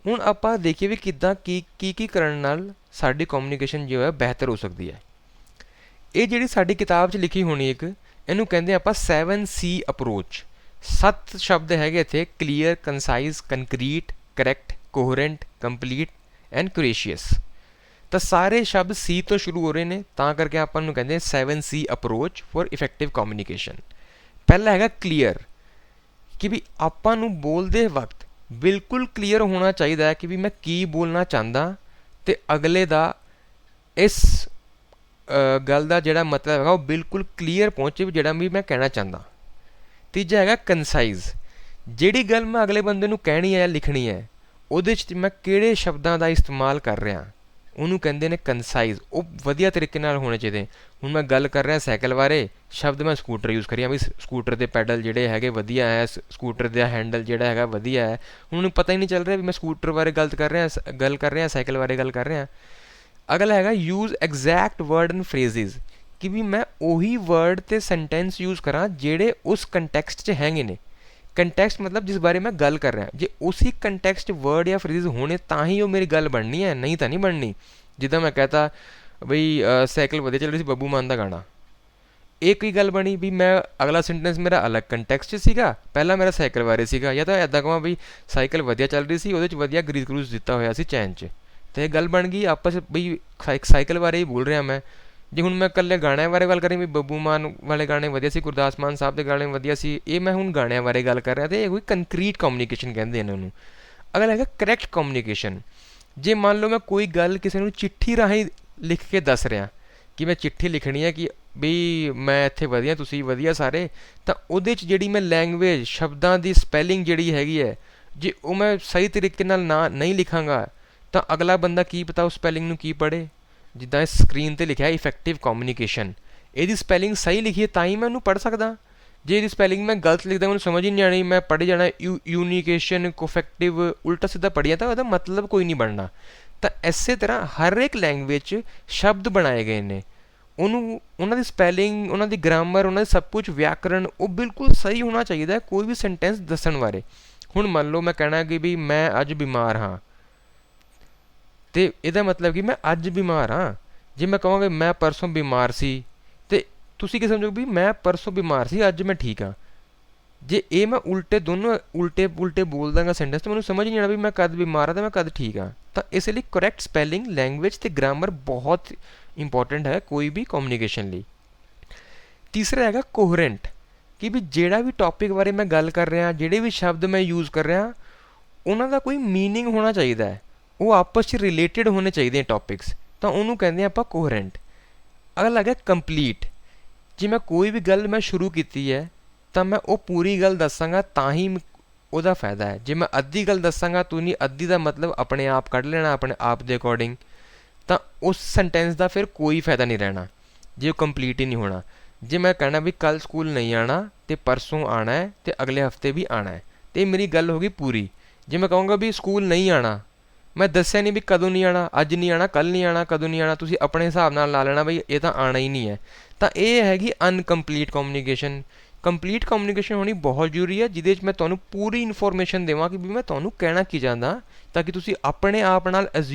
ਹੁਣ ਆਪਾਂ ਦੇਖੀਏ ਵੀ ਕਿੱਦਾਂ ਕੀ ਕਰਨ ਨਾਲ ਸਾਡੀ ਕਮਿਊਨੀਕੇਸ਼ਨ ਜੋ ਹੈ ਬਿਹਤਰ ਹੋ ਸਕਦੀ ਹੈ। ਇਹ ਜਿਹੜੀ ਸਾਡੀ ਕਿਤਾਬ 'ਚ ਲਿਖੀ ਹੋਣੀ ਇੱਕ, ਇਹਨੂੰ ਕਹਿੰਦੇ ਆਪਾਂ 7C ਅਪਰੋਚ। 7 ਸ਼ਬਦ ਹੈਗੇ ਇੱਥੇ: clear, concise, concrete, correct, coherent, complete and courteous. ਤਾਂ ਸਾਰੇ ਸ਼ਬਦ ਸੀ ਤੋਂ ਸ਼ੁਰੂ ਹੋ ਰਹੇ ਨੇ, ਤਾਂ ਕਰਕੇ ਆਪਾਂ ਨੂੰ ਕਹਿੰਦੇ 7C approach for effective communication. ਪਹਿਲਾ ਹੈਗਾ ਕਲੀਅਰ, ਕਿ ਵੀ ਆਪਾਂ ਨੂੰ ਬੋਲਦੇ ਵਕਤ ਬਿਲਕੁਲ ਕਲੀਅਰ ਹੋਣਾ ਚਾਹੀਦਾ ਹੈ ਕਿ ਵੀ ਮੈਂ ਕੀ ਬੋਲਣਾ ਚਾਹੁੰਦਾ, ਅਤੇ ਅਗਲੇ ਦਾ ਇਸ ਗੱਲ ਦਾ ਜਿਹੜਾ ਮਤਲਬ ਹੈਗਾ ਉਹ ਬਿਲਕੁਲ ਕਲੀਅਰ ਪਹੁੰਚੇ ਵੀ ਜਿਹੜਾ ਵੀ ਮੈਂ ਕਹਿਣਾ ਚਾਹੁੰਦਾ। ਤੀਜਾ ਹੈਗਾ ਕੰਸਾਈਜ਼, ਜਿਹੜੀ ਗੱਲ ਮੈਂ ਅਗਲੇ ਬੰਦੇ ਨੂੰ ਕਹਿਣੀ ਹੈ ਜਾਂ ਲਿਖਣੀ ਹੈ, ਉਹਦੇ 'ਚ ਮੈਂ ਕਿਹੜੇ ਸ਼ਬਦਾਂ ਦਾ ਇਸਤੇਮਾਲ ਕਰ ਰਿਹਾ, ਉਹਨੂੰ ਕਹਿੰਦੇ ਨੇ ਕੰਸਾਈਜ਼। ਉਹ ਵਧੀਆ ਤਰੀਕੇ ਨਾਲ ਹੋਣੇ ਚਾਹੀਦੇ। ਹੁਣ ਮੈਂ ਗੱਲ ਕਰ ਰਿਹਾ ਸਾਈਕਲ ਬਾਰੇ, ਸ਼ਬਦ ਮੈਂ ਸਕੂਟਰ ਯੂਜ਼ ਕਰੀਆਂ ਵੀ ਸਕੂਟਰ ਦੇ ਪੈਡਲ ਜਿਹੜੇ ਹੈਗੇ ਵਧੀਆ ਹੈ, ਸਕੂਟਰ ਦਾ ਹੈਂਡਲ ਜਿਹੜਾ ਹੈਗਾ ਵਧੀਆ ਹੈ। ਹੁਣ ਮੈਨੂੰ ਪਤਾ ਹੀ ਨਹੀਂ ਚੱਲ ਰਿਹਾ ਵੀ ਮੈਂ ਸਕੂਟਰ ਬਾਰੇ ਗੱਲ ਕਰ ਰਿਹਾ, ਸਾਈਕਲ ਬਾਰੇ ਗੱਲ ਕਰ ਰਿਹਾ। ਅਗਲਾ ਹੈਗਾ ਯੂਜ਼ ਐਗਜ਼ੈਕਟ ਵਰਡ ਐਂਡ ਫਰੇਜ਼ਿਜ਼, ਕਿ ਵੀ ਮੈਂ ਉਹੀ ਵਰਡ ਅਤੇ ਸੈਂਟੈਂਸ ਯੂਜ਼ ਕਰਾਂ ਜਿਹੜੇ ਉਸ ਕੰਟੈਕਸਟ 'ਚ ਹੈਗੇ ਨੇ। ਕੰਟੈਕਸਟ ਮਤਲਬ ਜਿਸ ਬਾਰੇ ਮੈਂ ਗੱਲ ਕਰ ਰਿਹਾ, ਜੇ ਉਸੀ ਕੰਟੈਕਸਟ ਵਰਡ ਜਾਂ ਫਰੇਜ਼ ਹੋਣੇ ਤਾਂ ਹੀ ਉਹ ਮੇਰੀ ਗੱਲ ਬਣਨੀ ਹੈ, ਨਹੀਂ ਤਾਂ ਨਹੀਂ ਬਣਨੀ। ਜਿੱਦਾਂ ਮੈਂ ਕਹਤਾ ਬਈ ਸਾਈਕਲ ਵਧੀਆ ਚੱਲ ਰਹੀ ਸੀ, ਬੱਬੂ ਮਾਨ ਦਾ ਗਾਣਾ, ਇਹ ਕੋਈ ਗੱਲ ਬਣੀ ਵੀ ਮੈਂ ਅਗਲਾ ਸੈਂਟੈਂਸ ਮੇਰਾ ਅਲੱਗ ਕੰਟੈਕਸਟ 'ਚ ਸੀਗਾ, ਪਹਿਲਾਂ ਮੇਰਾ ਸਾਈਕਲ ਬਾਰੇ ਸੀਗਾ। ਜਾਂ ਤਾਂ ਇੱਦਾਂ ਕਹਾਂ ਵੀ ਸਾਈਕਲ ਵਧੀਆ ਚੱਲ ਰਹੀ ਸੀ, ਉਹਦੇ 'ਚ ਵਧੀਆ ਗਰੀਸ ਗਰੂਸ ਦਿੱਤਾ ਹੋਇਆ ਸੀ ਚੈਨ 'ਚ, ਅਤੇ ਇਹ ਗੱਲ ਬਣ ਗਈ ਆਪਸ ਬਈ ਸਾਈਕਲ ਬਾਰੇ ਹੀ ਬੋਲ ਰਿਹਾ ਮੈਂ। ਜੇ ਹੁਣ ਮੈਂ ਇਕੱਲੇ ਗਾਣਿਆਂ ਬਾਰੇ ਗੱਲ ਕਰੀ ਵੀ ਬੱਬੂ ਮਾਨ ਵਾਲੇ ਗਾਣੇ ਵਧੀਆ ਸੀ, ਗੁਰਦਾਸ ਮਾਨ ਸਾਹਿਬ ਦੇ ਗਾਣੇ ਵਧੀਆ ਸੀ, ਇਹ ਮੈਂ ਹੁਣ ਗਾਣਿਆਂ ਬਾਰੇ ਗੱਲ ਕਰ ਰਿਹਾ, ਅਤੇ ਇਹ ਕੋਈ ਕੰਕਰੀਟ ਕਮਿਊਨੀਕੇਸ਼ਨ ਕਹਿੰਦੇ ਇਹਨਾਂ ਨੂੰ। ਅਗਲਾ ਹੈਗਾ ਕਰੈਕਟ ਕਮਿਊਨੀਕੇਸ਼ਨ। ਜੇ ਮੰਨ ਲਓ ਮੈਂ ਕੋਈ ਗੱਲ ਕਿਸੇ ਨੂੰ ਚਿੱਠੀ ਰਾਹੀਂ ਲਿਖ ਕੇ ਦੱਸ ਰਿਹਾ ਕਿ ਮੈਂ ਚਿੱਠੀ ਲਿਖਣੀ ਹੈ ਕਿ ਵੀ ਮੈਂ ਇੱਥੇ ਵਧੀਆ, ਤੁਸੀਂ ਵਧੀਆ ਸਾਰੇ, ਤਾਂ ਉਹਦੇ 'ਚ ਜਿਹੜੀ ਮੈਂ ਲੈਂਗੁਏਜ, ਸ਼ਬਦਾਂ ਦੀ ਸਪੈਲਿੰਗ ਜਿਹੜੀ ਹੈਗੀ ਹੈ, ਜੇ ਉਹ ਮੈਂ ਸਹੀ ਤਰੀਕੇ ਨਾਲ ਨਹੀਂ ਲਿਖਾਂਗਾ ਤਾਂ ਅਗਲਾ ਬੰਦਾ ਕੀ ਪਤਾ ਉਸ ਸਪੈਲਿੰਗ ਨੂੰ ਕੀ ਪੜ੍ਹੇ। ਜਿੱਦਾਂ ਇਸ ਸਕਰੀਨ 'ਤੇ ਲਿਖਿਆ ਇਫੈਕਟਿਵ ਕਮਿਊਨੀਕੇਸ਼ਨ, ਇਹਦੀ ਸਪੈਲਿੰਗ ਸਹੀ ਲਿਖੀ ਹੈ ਤਾਂ ਹੀ ਮੈਂ ਉਹਨੂੰ ਪੜ੍ਹ ਸਕਦਾ। ਜੇ ਇਹਦੀ ਸਪੈਲਿੰਗ ਮੈਂ ਗਲਤ ਲਿਖਦਾ, ਮੈਨੂੰ ਸਮਝ ਹੀ ਨਹੀਂ ਆਣੀ, ਮੈਂ ਪੜ੍ਹ ਜਾਣਾ ਯੂਨੀਕੇਸ਼ਨ, ਕੋਫੈਕਟਿਵ, ਉਲਟਾ ਸਿੱਧਾ ਪੜ੍ਹਿਆ ਤਾਂ ਉਹਦਾ ਮਤਲਬ ਕੋਈ ਨਹੀਂ ਬਣਨਾ। ਤਾਂ ਇਸੇ ਤਰ੍ਹਾਂ ਹਰ ਇੱਕ ਲੈਂਗੁਏਜ 'ਚ ਸ਼ਬਦ ਬਣਾਏ ਗਏ ਨੇ, ਉਹਨਾਂ ਦੀ ਸਪੈਲਿੰਗ, ਉਹਨਾਂ ਦੀ ਗ੍ਰਾਮਰ, ਉਹਨਾਂ ਦੀ ਸਭ ਕੁਝ ਵਿਆਕਰਣ ਉਹ ਬਿਲਕੁਲ ਸਹੀ ਹੋਣਾ ਚਾਹੀਦਾ ਕੋਈ ਵੀ ਸੈਂਟੈਂਸ ਦੱਸਣ ਬਾਰੇ। ਹੁਣ ਮੰਨ ਲਓ ਮੈਂ ਕਹਿਣਾ ਕਿ ਵੀ ਮੈਂ ਅੱਜ ਬਿਮਾਰ ਹਾਂ, ਅਤੇ ਇਹਦਾ ਮਤਲਬ ਕਿ ਮੈਂ ਅੱਜ ਬਿਮਾਰ ਹਾਂ। ਜੇ ਮੈਂ ਕਹਾਂਗਾ ਮੈਂ ਪਰਸੋਂ ਬਿਮਾਰ ਸੀ, ਅਤੇ ਤੁਸੀਂ ਕੀ ਸਮਝੋਗੇ ਵੀ ਮੈਂ ਪਰਸੋਂ ਬਿਮਾਰ ਸੀ, ਅੱਜ ਮੈਂ ਠੀਕ ਹਾਂ। ਜੇ ਇਹ ਮੈਂ ਦੋਨੋਂ ਉਲਟੇ ਬੋਲ ਦਾਂਗਾ ਸੈਂਟੈਂਸ, ਤਾਂ ਮੈਨੂੰ ਸਮਝ ਨਹੀਂ ਆਉਣਾ ਵੀ ਮੈਂ ਕਦ ਬਿਮਾਰ ਹਾਂ ਅਤੇ ਮੈਂ ਕਦ ਠੀਕ ਹਾਂ। ਤਾਂ ਇਸ ਲਈ ਕਰੈਕਟ ਸਪੈਲਿੰਗ, ਲੈਂਗੁਏਜ ਅਤੇ ਗ੍ਰਾਮਰ ਬਹੁਤ ਇੰਪੋਰਟੈਂਟ ਹੈ ਕੋਈ ਵੀ ਕਮਿਊਨੀਕੇਸ਼ਨ ਲਈ। ਤੀਸਰਾ ਹੈਗਾ ਕੋਹਰੈਂਟ, ਕਿ ਵੀ ਜਿਹੜਾ ਵੀ ਟੌਪਿਕ ਬਾਰੇ ਮੈਂ ਗੱਲ ਕਰ ਰਿਹਾ, ਜਿਹੜੇ ਵੀ ਸ਼ਬਦ ਮੈਂ ਯੂਜ਼ ਕਰ ਰਿਹਾ, ਉਹਨਾਂ ਦਾ ਕੋਈ ਮੀਨਿੰਗ ਹੋਣਾ ਚਾਹੀਦਾ ਹੈ, ਉਹ ਆਪਸ 'ਚ ਰਿਲੇਟਡ ਹੋਣੇ ਚਾਹੀਦੇ ਆ ਟੌਪਿਕਸ, ਤਾਂ ਉਹਨੂੰ ਕਹਿੰਦੇ ਆਪਾਂ ਕੋਹਰੈਂਟ। ਅਗਲਾ ਹੈਗਾ ਕੰਪਲੀਟ, ਜੇ ਮੈਂ ਕੋਈ ਵੀ ਗੱਲ ਮੈਂ ਸ਼ੁਰੂ ਕੀਤੀ ਹੈ ਤਾਂ ਮੈਂ ਉਹ ਪੂਰੀ ਗੱਲ ਦੱਸਾਂਗਾ ਤਾਂ ਹੀ ਉਹਦਾ ਫਾਇਦਾ ਹੈ। ਜੇ ਮੈਂ ਅੱਧੀ ਗੱਲ ਦੱਸਾਂਗਾ ਤੂੰ ਨਹੀਂ, ਅੱਧੀ ਦਾ ਮਤਲਬ ਆਪਣੇ ਆਪ ਕੱਢ ਲੈਣਾ ਆਪਣੇ ਆਪ ਦੇ ਅਕੋਰਡਿੰਗ, ਤਾਂ ਉਸ ਸੈਂਟੈਂਸ ਦਾ ਫਿਰ ਕੋਈ ਫਾਇਦਾ ਨਹੀਂ ਰਹਿਣਾ ਜੇ ਉਹ ਕੰਪਲੀਟ ਹੀ ਨਹੀਂ ਹੋਣਾ। ਜੇ ਮੈਂ ਕਹਿਣਾ ਵੀ ਕੱਲ੍ਹ ਸਕੂਲ ਨਹੀਂ ਆਉਣਾ ਅਤੇ ਪਰਸੋਂ ਆਉਣਾ ਹੈ ਅਤੇ ਅਗਲੇ ਹਫਤੇ ਵੀ ਆਉਣਾ ਹੈ, ਅਤੇ ਮੇਰੀ ਗੱਲ ਹੋ ਗਈ ਪੂਰੀ। ਜੇ ਮੈਂ ਕਹੂੰਗਾ ਵੀ ਸਕੂਲ ਨਹੀਂ ਆਉਣਾ, ਮੈਂ ਦੱਸਿਆ ਨਹੀਂ ਵੀ ਕਦੋਂ ਨਹੀਂ ਆਉਣਾ, ਅੱਜ ਨਹੀਂ ਆਉਣਾ, ਕੱਲ੍ਹ ਨਹੀਂ ਆਉਣਾ, ਕਦੋਂ ਨਹੀਂ ਆਉਣਾ, ਤੁਸੀਂ ਆਪਣੇ ਹਿਸਾਬ ਨਾਲ ਲਾ ਲੈਣਾ ਬਈ ਇਹ ਤਾਂ ਆਉਣਾ ਹੀ ਨਹੀਂ ਹੈ, ਤਾਂ ਇਹ ਹੈਗੀ ਅਨਕੰਪਲੀਟ ਕਮਿਊਨੀਕੇਸ਼ਨ। ਕੰਪਲੀਟ ਕਮਿਊਨੀਕੇਸ਼ਨ ਹੋਣੀ ਬਹੁਤ ਜ਼ਰੂਰੀ ਹੈ, ਜਿਹਦੇ 'ਚ ਮੈਂ ਤੁਹਾਨੂੰ ਪੂਰੀ ਇਨਫੋਰਮੇਸ਼ਨ ਦੇਵਾਂ ਕਿ ਵੀ ਮੈਂ ਤੁਹਾਨੂੰ ਕਹਿਣਾ ਕੀ ਚਾਹੁੰਦਾ, ਤਾਂ ਕਿ ਤੁਸੀਂ ਆਪਣੇ ਆਪ ਨਾਲ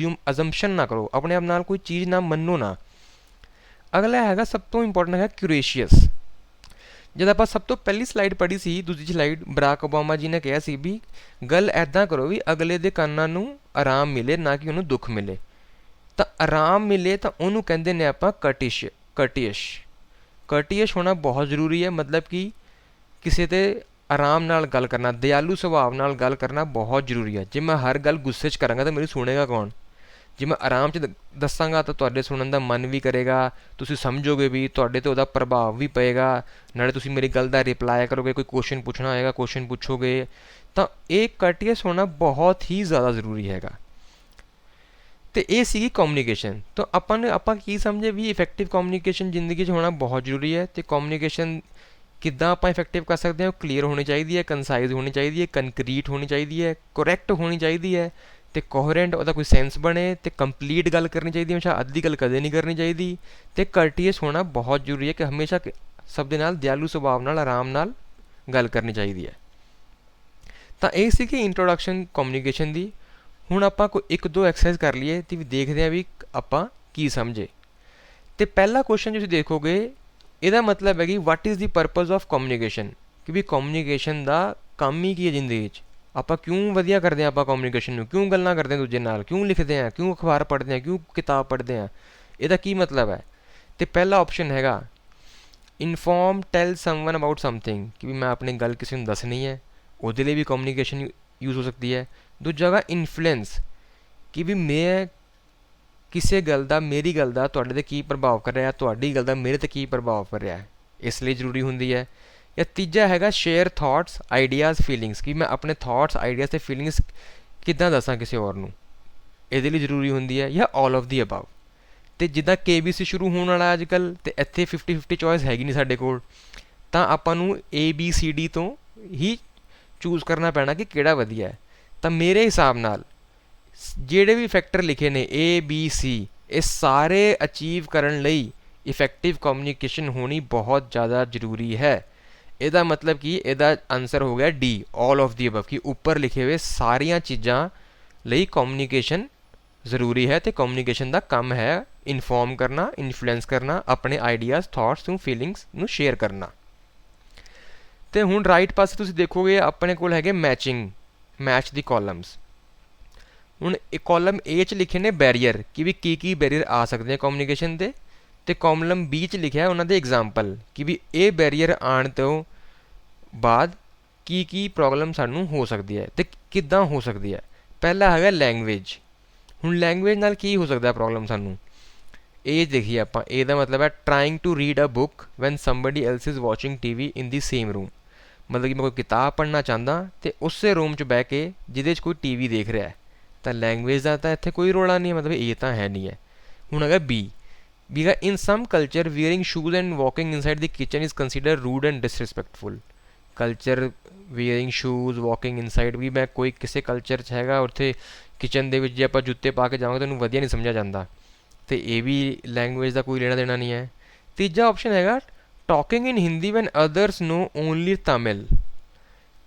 ਅਜ਼ੰਪਸ਼ਨ ਨਾ ਕਰੋ, ਆਪਣੇ ਆਪ ਨਾਲ ਕੋਈ ਚੀਜ਼ ਨਾ ਮੰਨੋ ਨਾ। ਅਗਲਾ ਹੈਗਾ ਸਭ ਤੋਂ ਇੰਪੋਰਟੈਂਟ ਹੈਗਾ ਕਿਊਰੇਸ਼ੀਅਸ। ਜਦ ਆਪਾਂ ਸਭ ਤੋਂ ਪਹਿਲੀ ਸਲਾਈਡ ਪੜ੍ਹੀ ਸੀ, ਦੂਜੀ ਸਲਾਈਡ, ਬਰਾਕ ਓਬਾਮਾ ਜੀ ਨੇ ਕਿਹਾ ਸੀ ਵੀ ਗੱਲ ਇੱਦਾਂ ਕਰੋ ਵੀ ਅਗਲੇ ਦੇ ਕੰਨਾਂ ਨੂੰ ਆਰਾਮ ਮਿਲੇ, ਨਾ ਕਿ ਉਹਨੂੰ ਦੁੱਖ ਮਿਲੇ। ਤਾਂ ਆਰਾਮ ਮਿਲੇ ਤਾਂ ਉਹਨੂੰ ਕਹਿੰਦੇ ਨੇ ਆਪਾਂ ਕਰਟੀਅਸ ਹੋਣਾ ਬਹੁਤ ਜ਼ਰੂਰੀ ਹੈ। ਮਤਲਬ ਕਿ ਕਿਸੇ 'ਤੇ ਆਰਾਮ ਨਾਲ ਗੱਲ ਕਰਨਾ, ਦਿਆਲੂ ਸੁਭਾਅ ਨਾਲ ਗੱਲ ਕਰਨਾ ਬਹੁਤ ਜ਼ਰੂਰੀ ਹੈ। ਜੇ ਮੈਂ ਹਰ ਗੱਲ ਗੁੱਸੇ 'ਚ ਕਰਾਂਗਾ ਤਾਂ ਮੇਰੀ ਸੁਣੇਗਾ ਕੌਣ? ਜੇ ਮੈਂ ਆਰਾਮ 'ਚ ਦੱਸਾਂਗਾ ਤਾਂ ਤੁਹਾਡੇ ਸੁਣਨ ਦਾ ਮਨ ਵੀ ਕਰੇਗਾ, ਤੁਸੀਂ ਸਮਝੋਗੇ ਵੀ, ਤੁਹਾਡੇ 'ਤੇ ਉਹਦਾ ਪ੍ਰਭਾਵ ਵੀ ਪਏਗਾ, ਨਾਲੇ ਤੁਸੀਂ ਮੇਰੀ ਗੱਲ ਦਾ ਰਿਪਲਾਈ ਕਰੋਗੇ, ਕੋਈ ਕੁਐਸਚਨ ਪੁੱਛਣਾ ਹੋਏਗਾ ਕੁਐਸਚਨ ਪੁੱਛੋਗੇ। ਤਾਂ ਇਹ ਕਰਟੀਅਸ ਹੋਣਾ ਬਹੁਤ ਹੀ ਜ਼ਿਆਦਾ ਜ਼ਰੂਰੀ ਹੈਗਾ। ਅਤੇ ਇਹ ਸੀਗੀ ਕਮਿਊਨੀਕੇਸ਼ਨ। ਤਾਂ ਆਪਾਂ ਕੀ ਸਮਝੇ ਵੀ ਇਫੈਕਟਿਵ ਕਮਿਊਨੀਕੇਸ਼ਨ ਜ਼ਿੰਦਗੀ 'ਚ ਹੋਣਾ ਬਹੁਤ ਜ਼ਰੂਰੀ ਹੈ। ਅਤੇ ਕਮਿਊਨੀਕੇਸ਼ਨ ਕਿੱਦਾਂ ਆਪਾਂ ਇਫੈਕਟਿਵ ਕਰ ਸਕਦੇ ਹਾਂ? ਉਹ ਕਲੀਅਰ ਹੋਣੀ ਚਾਹੀਦੀ ਹੈ, ਕੰਸਾਈਜ਼ ਹੋਣੀ ਚਾਹੀਦੀ ਹੈ, ਕੰਕਰੀਟ ਹੋਣੀ ਚਾਹੀਦੀ ਹੈ, ਕਰੈਕਟ ਹੋਣੀ ਚਾਹੀਦੀ ਹੈ, ਅਤੇ ਕੋਹਰੈਂਟ, ਉਹਦਾ ਕੋਈ ਸੈਂਸ ਬਣੇ, ਅਤੇ ਕੰਪਲੀਟ ਗੱਲ ਕਰਨੀ ਚਾਹੀਦੀ ਹੈ, ਹਮੇਸ਼ਾ ਅੱਧੀ ਗੱਲ ਕਦੇ ਨਹੀਂ ਕਰਨੀ ਚਾਹੀਦੀ। ਅਤੇ ਕਰਟੀਅਸ ਹੋਣਾ ਬਹੁਤ ਜ਼ਰੂਰੀ ਹੈ ਕਿ ਹਮੇਸ਼ਾ ਸਭ ਦੇ ਨਾਲ ਦਿਆਲੂ ਸੁਭਾਅ ਨਾਲ, ਆਰਾਮ ਨਾਲ ਗੱਲ ਕਰਨੀ ਚਾਹੀਦੀ ਹੈ। ਤਾਂ ਇਹ ਸੀ ਕਿ ਇੰਟਰੋਡਕਸ਼ਨ ਕਮਿਊਨੀਕੇਸ਼ਨ ਦੀ। ਹੁਣ ਆਪਾਂ ਕੋਈ 1-2 ਐਕਸਰਸਾਈਜ਼ ਕਰ ਲਈਏ ਅਤੇ ਵੀ ਦੇਖਦੇ ਹਾਂ ਵੀ ਆਪਾਂ ਕੀ ਸਮਝੇ। ਅਤੇ ਪਹਿਲਾ ਕੁਐਸਚਨ ਤੁਸੀਂ ਦੇਖੋਗੇ, ਇਹਦਾ ਮਤਲਬ ਹੈ ਕਿ what is the purpose of communication, ਕਿ ਵੀ ਕਮਿਊਨੀਕੇਸ਼ਨ ਦਾ ਕੰਮ ਹੀ ਕੀ ਹੈ ਜ਼ਿੰਦਗੀ 'ਚ, ਆਪਾਂ ਕਿਉਂ ਵਧੀਆ ਕਰਦੇ ਹਾਂ, ਆਪਾਂ ਕਮਿਊਨੀਕੇਸ਼ਨ ਨੂੰ ਕਿਉਂ ਗੱਲਾਂ ਕਰਦੇ ਹਾਂ ਦੂਜੇ ਨਾਲ, ਕਿਉਂ ਲਿਖਦੇ ਹਾਂ, ਕਿਉਂ ਅਖਬਾਰ ਪੜ੍ਹਦੇ ਹਾਂ, ਕਿਉਂ ਕਿਤਾਬ ਪੜ੍ਹਦੇ ਹਾਂ, ਇਹਦਾ ਕੀ ਮਤਲਬ ਹੈ? ਅਤੇ ਪਹਿਲਾ ਆਪਸ਼ਨ ਹੈਗਾ inform, tell someone about something, ਕਿ ਵੀ ਮੈਂ ਆਪਣੀ ਗੱਲ ਕਿਸੇ ਨੂੰ ਦੱਸਣੀ ਹੈ, ਉਹਦੇ ਲਈ ਵੀ ਕਮਿਊਨੀਕੇਸ਼ਨ ਯੂਜ਼ ਹੋ ਸਕਦੀ ਹੈ। ਦੂਜਾ ਹੈਗਾ ਇਨਫਲੂਐਂਸ, ਕਿ ਵੀ ਮੈਂ ਕਿਸੇ ਗੱਲ ਦਾ, ਮੇਰੀ ਗੱਲ ਦਾ ਤੁਹਾਡੇ 'ਤੇ ਕੀ ਪ੍ਰਭਾਵ ਕਰ ਰਿਹਾ, ਤੁਹਾਡੀ ਗੱਲ ਦਾ ਮੇਰੇ 'ਤੇ ਕੀ ਪ੍ਰਭਾਵ ਕਰ ਰਿਹਾ, ਇਸ ਲਈ ਜ਼ਰੂਰੀ ਹੁੰਦੀ ਹੈ। ਜਾਂ ਤੀਜਾ ਹੈਗਾ ਸ਼ੇਅਰ ਥਾਟਸ, ਆਈਡੀਆਜ਼, ਫੀਲਿੰਗਸ, ਕਿ ਮੈਂ ਆਪਣੇ ਥਾਟਸ, ਆਈਡੀਆਜ਼ ਅਤੇ ਫੀਲਿੰਗਸ ਕਿੱਦਾਂ ਦੱਸਾਂ ਕਿਸੇ ਹੋਰ ਨੂੰ, ਇਹਦੇ ਲਈ ਜ਼ਰੂਰੀ ਹੁੰਦੀ ਹੈ। ਜਾਂ ਆਲ ਆਫ ਦੀ ਅਬਵ। ਅਤੇ ਜਿੱਦਾਂ KBC ਸ਼ੁਰੂ ਹੋਣ ਵਾਲਾ ਅੱਜ ਕੱਲ੍ਹ, ਅਤੇ ਇੱਥੇ 50-50 ਚੋਇਸ ਹੈਗੀ ਨਹੀਂ ਸਾਡੇ ਕੋਲ, ਤਾਂ ਆਪਾਂ ਨੂੰ ABCD ਤੋਂ ਹੀ ਚੂਜ਼ ਕਰਨਾ ਪੈਣਾ ਕਿ ਕਿਹੜਾ ਵਧੀਆ ਹੈ। ਤਾਂ ਮੇਰੇ ਹਿਸਾਬ ਨਾਲ ਜਿਹੜੇ ਵੀ ਫੈਕਟਰ ਲਿਖੇ ਨੇ ABC, ਇਹ ਸਾਰੇ ਅਚੀਵ ਕਰਨ ਲਈ ਇਫੈਕਟਿਵ ਕਮਿਊਨੀਕੇਸ਼ਨ ਹੋਣੀ ਬਹੁਤ ਜ਼ਿਆਦਾ ਜ਼ਰੂਰੀ ਹੈ। ਇਹਦਾ ਮਤਲਬ ਕਿ ਇਹਦਾ ਆਨਸਰ ਹੋ ਗਿਆ D, all of the above, ਕਿ ਉੱਪਰ ਲਿਖੇ ਹੋਏ ਸਾਰੀਆਂ ਚੀਜ਼ਾਂ ਲਈ ਕਮਿਊਨੀਕੇਸ਼ਨ ਜ਼ਰੂਰੀ ਹੈ। ਅਤੇ ਕਮਿਊਨੀਕੇਸ਼ਨ ਦਾ ਕੰਮ ਹੈ ਇਨਫੋਰਮ ਕਰਨਾ, ਇਨਫਲੂਐਂਸ ਕਰਨਾ, ਆਪਣੇ ਆਈਡੀਆਜ਼, ਥਾਟਸ ਨੂੰ, ਫੀਲਿੰਗਸ ਨੂੰ ਸ਼ੇਅਰ ਕਰਨਾ। ਅਤੇ ਹੁਣ ਰਾਈਟ ਪਾਸੇ ਤੁਸੀਂ ਦੇਖੋਗੇ ਆਪਣੇ ਕੋਲ ਹੈਗੇ ਮੈਚ ਦੀ ਕਾਲਮਸ। ਹੁਣ ਇਹ ਕਾਲਮ A 'ਚ ਲਿਖੇ ਨੇ ਬੈਰੀਅਰ, ਕਿ ਵੀ ਕੀ ਬੈਰੀਅਰ ਆ ਸਕਦੇ ਆ ਕਮਿਊਨੀਕੇਸ਼ਨ ਦੇ, ਅਤੇ ਕਾਲਮ B 'ਚ ਲਿਖਿਆ ਉਹਨਾਂ ਦੇ ਐਗਜ਼ਾਮਪਲ, ਕਿ ਵੀ ਇਹ ਬੈਰੀਅਰ ਆਉਣ ਤੋਂ ਬਾਅਦ ਕੀ ਪ੍ਰੋਬਲਮ ਸਾਨੂੰ ਹੋ ਸਕਦੀ ਹੈ ਅਤੇ ਕਿੱਦਾਂ ਹੋ ਸਕਦੀ ਹੈ। ਪਹਿਲਾ ਹੈਗਾ ਲੈਂਗੁਏਜ। ਹੁਣ ਲੈਂਗੁਏਜ ਨਾਲ ਕੀ ਹੋ ਸਕਦਾ ਪ੍ਰੋਬਲਮ ਸਾਨੂੰ, ਇਹ ਦੇਖੀਏ ਆਪਾਂ। ਇਹਦਾ ਮਤਲਬ ਹੈ trying to read a book when somebody else is watching TV in the same room. ਮਤਲਬ ਕਿ ਮੈਂ ਕੋਈ ਕਿਤਾਬ ਪੜ੍ਹਨਾ ਚਾਹੁੰਦਾ ਅਤੇ ਉਸੇ ਰੂਮ 'ਚ ਬਹਿ ਕੇ ਜਿਹਦੇ 'ਚ ਕੋਈ TV ਦੇਖ ਰਿਹਾ, ਤਾਂ ਲੈਂਗੁਏਜ ਦਾ ਤਾਂ ਇੱਥੇ ਕੋਈ ਰੌਲਾ ਨਹੀਂ ਹੈ, ਮਤਲਬ ਇਹ ਤਾਂ ਹੈ ਨਹੀਂ ਹੈ। ਹੁਣ ਹੈਗਾ B ਹੈਗਾ in some culture wearing shoes and walking inside the kitchen is consider rude and disrespectful. Culture wearing shoes, walking inside, ਵੀ ਮੈਂ ਕੋਈ ਕਿਸੇ ਕਲਚਰ 'ਚ ਹੈਗਾ, ਉੱਥੇ ਕਿਚਨ ਦੇ ਵਿੱਚ ਜੇ ਆਪਾਂ ਜੁੱਤੇ ਪਾ ਕੇ ਜਾਵਾਂਗੇ ਤਾਂ ਉਹਨੂੰ ਵਧੀਆ ਨਹੀਂ ਸਮਝਿਆ ਜਾਂਦਾ, ਅਤੇ ਇਹ ਵੀ ਲੈਂਗੁਏਜ ਦਾ ਕੋਈ ਲੈਣਾ ਦੇਣਾ ਨਹੀਂ ਹੈ। ਤੀਜਾ ਆਪਸ਼ਨ ਹੈਗਾ ਟਾਕਿੰਗ ਇਨ ਹਿੰਦੀ ਵੈਨ ਅਦਰਸ ਨੋ ਓਨਲੀ ਤਾਮਿਲ।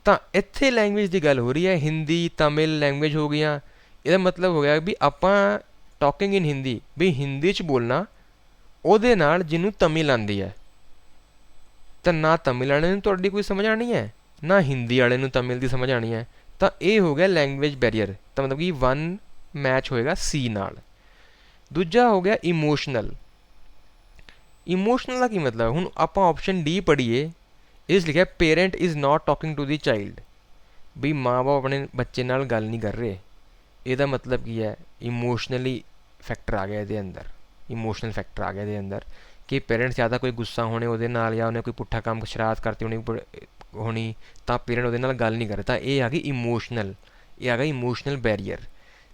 ਤਾਂ ਇੱਥੇ ਲੈਂਗੁਏਜ ਦੀ ਗੱਲ ਹੋ ਰਹੀ ਹੈ, ਹਿੰਦੀ, ਤਾਮਿਲ ਲੈਂਗੁਏਜ ਹੋ ਗਈਆਂ। ਇਹਦਾ ਮਤਲਬ ਹੋ ਗਿਆ ਵੀ ਆਪਾਂ ਟਾਕਿੰਗ ਇਨ ਹਿੰਦੀ, ਵੀ ਹਿੰਦੀ 'ਚ ਬੋਲਣਾ ਉਹਦੇ ਨਾਲ ਜਿਹਨੂੰ ਤਮਿਲ ਆਉਂਦੀ ਹੈ। ਤਾਂ ਨਾ ਤਮਿਲ ਵਾਲੇ ਨੂੰ ਤੁਹਾਡੀ ਕੋਈ ਸਮਝ ਆਉਣੀ ਹੈ, ਨਾ ਹਿੰਦੀ ਵਾਲੇ ਨੂੰ ਤਮਿਲ ਦੀ ਸਮਝ ਆਉਣੀ ਹੈ। ਤਾਂ ਇਹ ਹੋ ਗਿਆ ਲੈਂਗੁਏਜ ਬੈਰੀਅਰ। ਤਾਂ ਮਤਲਬ ਕਿ 1 ਮੈਚ ਹੋਏਗਾ C ਨਾਲ। ਦੂਜਾ ਹੋ ਗਿਆ ਇਮੋਸ਼ਨਲ। ਇਮੋਸ਼ਨਲ ਦਾ ਕੀ ਮਤਲਬ? ਹੁਣ ਆਪਾਂ ਆਪਸ਼ਨ D ਪੜ੍ਹੀਏ, ਇਹਦੇ 'ਚ ਲਿਖਿਆ parent is not talking to the child, ਵੀ ਮਾਂ ਬਾਪ ਆਪਣੇ ਬੱਚੇ ਨਾਲ ਗੱਲ ਨਹੀਂ ਕਰ ਰਹੇ। ਇਹਦਾ ਮਤਲਬ ਕੀ ਹੈ? ਇਮੋਸ਼ਨਲੀ ਫੈਕਟਰ ਆ ਗਿਆ ਇਹਦੇ ਅੰਦਰ, ਇਮੋਸ਼ਨਲ ਫੈਕਟਰ ਆ ਗਿਆ ਇਹਦੇ ਅੰਦਰ, ਕਿ ਪੇਰੈਂਟਸ ਜ਼ਿਆਦਾ ਕੋਈ ਗੁੱਸਾ ਹੋਣੇ ਉਹਦੇ ਨਾਲ, ਜਾਂ ਉਹਨੇ ਕੋਈ ਪੁੱਠਾ ਕੰਮ ਸ਼ਰਾਰਤ ਕਰਤੀ ਹੋਣੀ, ਤਾਂ ਪੇਰੈਂਟ ਉਹਦੇ ਨਾਲ ਗੱਲ ਨਹੀਂ ਕਰ ਰਹੇ। ਤਾਂ ਇਹ ਆ ਗਈ ਇਮੋਸ਼ਨਲ, ਇਹ ਆ ਗਿਆ ਇਮੋਸ਼ਨਲ ਬੈਰੀਅਰ।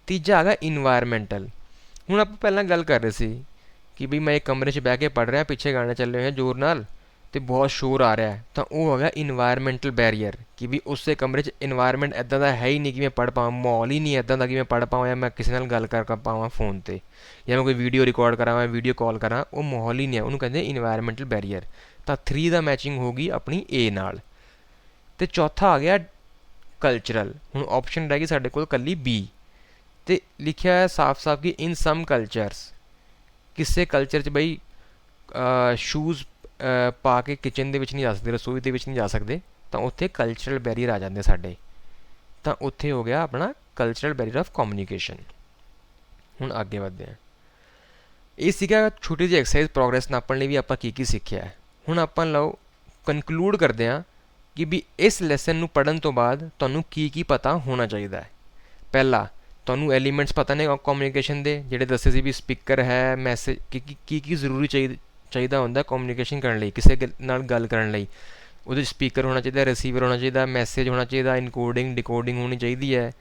ਤੀਜਾ ਆ ਗਿਆ ਇਨਵਾਇਰਮੈਂਟਲ, ਹੁਣ ਆਪਾਂ ਪਹਿਲਾਂ ਗੱਲ ਕਰ ਰਹੇ ਸੀ ਕਿ ਵੀ ਮੈਂ ਇੱਕ ਕਮਰੇ 'ਚ ਬਹਿ ਕੇ ਪੜ੍ਹ ਰਿਹਾ, ਪਿੱਛੇ ਗਾਣੇ ਚੱਲੇ ਹੋਏ ਆ ਜ਼ੋਰ ਨਾਲ ਅਤੇ ਬਹੁਤ ਸ਼ੋਰ ਆ ਰਿਹਾ, ਤਾਂ ਉਹ ਹੈਗਾ ਇਨਵਾਇਰਮੈਂਟਲ ਬੈਰੀਅਰ ਕਿ ਵੀ ਉਸੇ ਕਮਰੇ 'ਚ ਇਨਵਾਇਰਮੈਂਟ ਇੱਦਾਂ ਦਾ ਹੈ ਹੀ ਨਹੀਂ ਕਿ ਮੈਂ ਪੜ੍ਹ ਪਾਵਾਂ, ਮਾਹੌਲ ਹੀ ਨਹੀਂ ਇੱਦਾਂ ਦਾ ਕਿ ਮੈਂ ਪੜ੍ਹ ਪਾਵਾਂ ਜਾਂ ਮੈਂ ਕਿਸੇ ਨਾਲ ਗੱਲ ਕਰ ਪਾਵਾਂ ਫੋਨ 'ਤੇ, ਜਾਂ ਮੈਂ ਕੋਈ ਵੀਡੀਓ ਰਿਕਾਰਡ ਕਰਾਂ, ਮੈਂ ਵੀਡੀਓ ਕਾਲ ਕਰਾਂ, ਉਹ ਮਾਹੌਲ ਹੀ ਨਹੀਂ ਹੈ, ਉਹਨੂੰ ਕਹਿੰਦੇ ਇਨਵਾਇਰਮੈਂਟਲ ਬੈਰੀਅਰ। ਤਾਂ 3 ਦਾ ਮੈਚਿੰਗ ਹੋ ਗਈ ਆਪਣੀ ਏ ਨਾਲ। ਅਤੇ ਚੌਥਾ ਆ ਗਿਆ ਕਲਚਰਲ। ਹੁਣ ਆਪਸ਼ਨ ਰਹਿ ਗਈ ਸਾਡੇ ਕੋਲ ਇਕੱਲੀ ਬੀ, ਅਤੇ ਲਿਖਿਆ ਹੈ ਸਾਫ਼-ਸਾਫ਼ ਕਿ ਇਨ ਸਮ ਕਲਚਰਸ, ਕਿਸੇ ਕਲਚਰ 'ਚ ਬਈ ਸ਼ੂਜ਼ ਪਾ ਕੇ ਕਿਚਨ ਦੇ ਵਿੱਚ ਨਹੀਂ ਜਾ ਸਕਦੇ, ਰਸੋਈ ਦੇ ਵਿੱਚ ਨਹੀਂ ਜਾ ਸਕਦੇ, ਤਾਂ ਉੱਥੇ ਕਲਚਰਲ ਬੈਰੀਅਰ ਆ ਜਾਂਦੇ ਸਾਡੇ। ਤਾਂ ਉੱਥੇ ਹੋ ਗਿਆ ਆਪਣਾ ਕਲਚਰਲ ਬੈਰੀਅਰ ਆਫ ਕਮਿਊਨੀਕੇਸ਼ਨ। ਹੁਣ ਅੱਗੇ ਵਧਦੇ ਹਾਂ। ਇਹ ਸੀਗਾ ਛੋਟੀ ਜਿਹੀ ਐਕਸਰਸਾਈਜ਼ ਪ੍ਰੋਗਰੈਸ ਨਾਪਣ ਲਈ ਵੀ ਆਪਾਂ ਕੀ ਕੀ ਸਿੱਖਿਆ ਹੈ। ਹੁਣ ਆਪਾਂ ਲਓ ਕਨਕਲੂਡ ਕਰਦੇ ਹਾਂ ਕਿ ਵੀ ਇਸ ਲੈਸਨ ਨੂੰ ਪੜ੍ਹਨ ਤੋਂ ਬਾਅਦ ਤੁਹਾਨੂੰ ਕੀ ਕੀ ਪਤਾ ਹੋਣਾ ਚਾਹੀਦਾ ਹੈ। ਪਹਿਲਾ, ਤੁਹਾਨੂੰ ਐਲੀਮੈਂਟਸ ਪਤਾ ਨੇ ਕਮਿਊਨੀਕੇਸ਼ਨ ਦੇ, ਜਿਹੜੇ ਦੱਸੇ ਸੀ ਵੀ ਸਪੀਕਰ ਹੈ, ਮੈਸੇਜ ਕੀ ਜ਼ਰੂਰੀ ਚਾਹੀਦਾ ਹੁੰਦਾ ਕਮਿਊਨੀਕੇਸ਼ਨ ਕਰਨ ਲਈ, ਕਿਸੇ ਨਾਲ ਗੱਲ ਕਰਨ ਲਈ। ਉਹਦੇ 'ਚ ਸਪੀਕਰ ਹੋਣਾ ਚਾਹੀਦਾ, ਰਿਸੀਵਰ ਹੋਣਾ ਚਾਹੀਦਾ, ਮੈਸੇਜ ਹੋਣਾ ਚਾਹੀਦਾ, ਇਨਕੋਡਿੰਗ ਡਿਕੋਡਿੰਗ ਹੋਣੀ ਚਾਹੀਦੀ ਹੈ,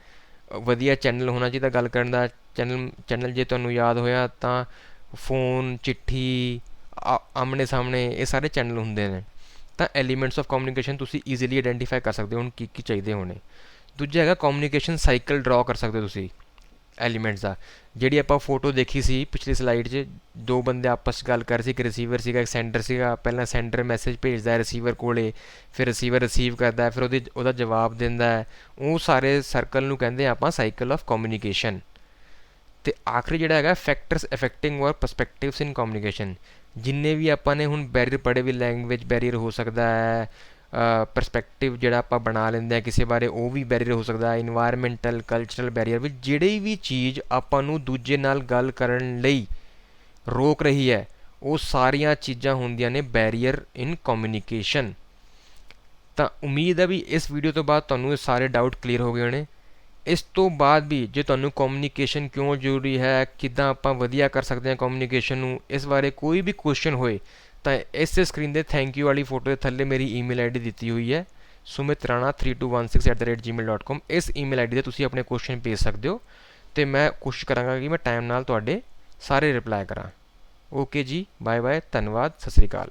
ਵਧੀਆ ਚੈਨਲ ਹੋਣਾ ਚਾਹੀਦਾ ਗੱਲ ਕਰਨ ਦਾ। ਚੈਨਲ ਜੇ ਤੁਹਾਨੂੰ ਯਾਦ ਹੋਇਆ ਤਾਂ ਫੋਨ, ਚਿੱਠੀ, ਆਮਣੇ ਸਾਹਮਣੇ, ਇਹ ਸਾਰੇ ਚੈਨਲ ਹੁੰਦੇ ਨੇ। ਤਾਂ ਐਲੀਮੈਂਟਸ ਆਫ ਕਮਿਊਨੀਕੇਸ਼ਨ ਤੁਸੀਂ ਈਜ਼ੀਲੀ ਆਈਡੈਂਟੀਫਾਈ ਕਰ ਸਕਦੇ ਹੋ ਹੁਣ ਕੀ ਚਾਹੀਦੇ ਹੋਣੇ। ਦੂਜਾ ਹੈਗਾ ਕਮਿਊਨੀਕੇਸ਼ਨ ਸਾਈਕਲ ਡਰਾ ਕਰ ਸਕਦੇ ਹੋ ਤੁਸੀਂ ਐਲੀਮੈਂਟਸ ਦਾ। ਜਿਹੜੀ ਆਪਾਂ ਫੋਟੋ ਦੇਖੀ ਸੀ ਪਿਛਲੀ ਸਲਾਈਡ 'ਚ, 2 ਬੰਦੇ ਆਪਸ 'ਚ ਗੱਲ ਕਰ ਰਹੇ ਸੀ, ਇੱਕ ਰਿਸੀਵਰ ਸੀਗਾ, ਇੱਕ ਸੈਂਡਰ ਸੀਗਾ। ਪਹਿਲਾਂ ਸੈਂਡਰ ਮੈਸੇਜ ਭੇਜਦਾ ਹੈ ਰਿਸੀਵਰ ਕੋਲੇ, ਫਿਰ ਰਿਸੀਵਰ ਰਿਸੀਵ ਕਰਦਾ, ਫਿਰ ਉਹਦਾ ਜਵਾਬ ਦਿੰਦਾ ਹੈ। ਉਹ ਸਾਰੇ ਸਰਕਲ ਨੂੰ ਕਹਿੰਦੇ ਆਪਾਂ ਸਾਈਕਲ ਆਫ ਕਮਿਊਨੀਕੇਸ਼ਨ। ਅਤੇ ਆਖਰੀ ਜਿਹੜਾ ਹੈਗਾ ਫੈਕਟਰਸ ਅਫੈਕਟਿੰਗ ਔਰ ਪਰਸਪੈਕਟਿਵਸ ਇਨ ਕਮਿਊਨੀਕੇਸ਼ਨ। ਜਿੰਨੇ ਵੀ ਆਪਾਂ ਨੇ ਹੁਣ ਬੈਰੀਅਰ ਪੜ੍ਹੇ ਵੀ, ਲੈਂਗੁਏਜ ਬੈਰੀਅਰ ਹੋ ਸਕਦਾ ਹੈ, ਪਰਸਪੈਕਟਿਵ ਜਿਹੜਾ ਆਪਾਂ ਬਣਾ ਲੈਂਦੇ ਹਾਂ ਕਿਸੇ ਬਾਰੇ, ਉਹ ਵੀ ਬੈਰੀਅਰ ਹੋ ਸਕਦਾ ਹੈ, ਇਨਵਾਇਰਮੈਂਟਲ ਕਲਚਰਲ ਬੈਰੀਅਰ ਵੀ। ਜਿਹੜੀ ਵੀ ਚੀਜ਼ ਆਪਾਂ ਨੂੰ ਦੂਜੇ ਨਾਲ ਗੱਲ ਕਰਨ ਲਈ ਰੋਕ ਰਹੀ ਹੈ, ਉਹ ਸਾਰੀਆਂ ਚੀਜ਼ਾਂ ਹੁੰਦੀਆਂ ਨੇ ਬੈਰੀਅਰ ਇਨ ਕਮਿਊਨੀਕੇਸ਼ਨ। ਤਾਂ ਉਮੀਦ ਹੈ ਵੀ ਇਸ ਵੀਡੀਓ ਤੋਂ ਬਾਅਦ ਤੁਹਾਨੂੰ ਇਹ ਸਾਰੇ ਡਾਊਟ ਕਲੀਅਰ ਹੋ ਗਏ ਹੋਣੇ। ਇਸ ਤੋਂ ਬਾਅਦ ਵੀ ਜੇ ਤੁਹਾਨੂੰ ਕਮਿਊਨੀਕੇਸ਼ਨ ਕਿਉਂ ਜ਼ਰੂਰੀ ਹੈ, ਕਿੱਦਾਂ ਆਪਾਂ ਵਧੀਆ ਕਰ ਸਕਦੇ ਹਾਂ ਕਮਿਊਨੀਕੇਸ਼ਨ ਨੂੰ, ਇਸ ਬਾਰੇ ਕੋਈ ਵੀ ਕੁਐਸਚਨ ਹੋਏ ਤਾਂ ਇਸੇ ਸਕਰੀਨ ਦੇ ਥੈਂਕ ਯੂ ਵਾਲੀ ਫੋਟੋ ਦੇ ਥੱਲੇ ਮੇਰੀ ਈਮੇਲ ਆਈਡੀ ਦਿੱਤੀ ਹੋਈ ਹੈ, sumitrana3216@gmail.com। ਇਸ ਈਮੇਲ ਆਈਡੀ 'ਤੇ ਤੁਸੀਂ ਆਪਣੇ ਕੁਐਸਚਨ ਭੇਜ ਸਕਦੇ ਹੋ ਅਤੇ ਮੈਂ ਕੋਸ਼ਿਸ਼ ਕਰਾਂਗਾ ਕਿ ਮੈਂ ਟਾਈਮ ਨਾਲ ਤੁਹਾਡੇ ਸਾਰੇ ਰਿਪਲਾਈ ਕਰਾਂ। ਓਕੇ ਜੀ, ਬਾਏ ਬਾਏ, ਧੰਨਵਾਦ, ਸਤਿ ਸ਼੍ਰੀ ਅਕਾਲ।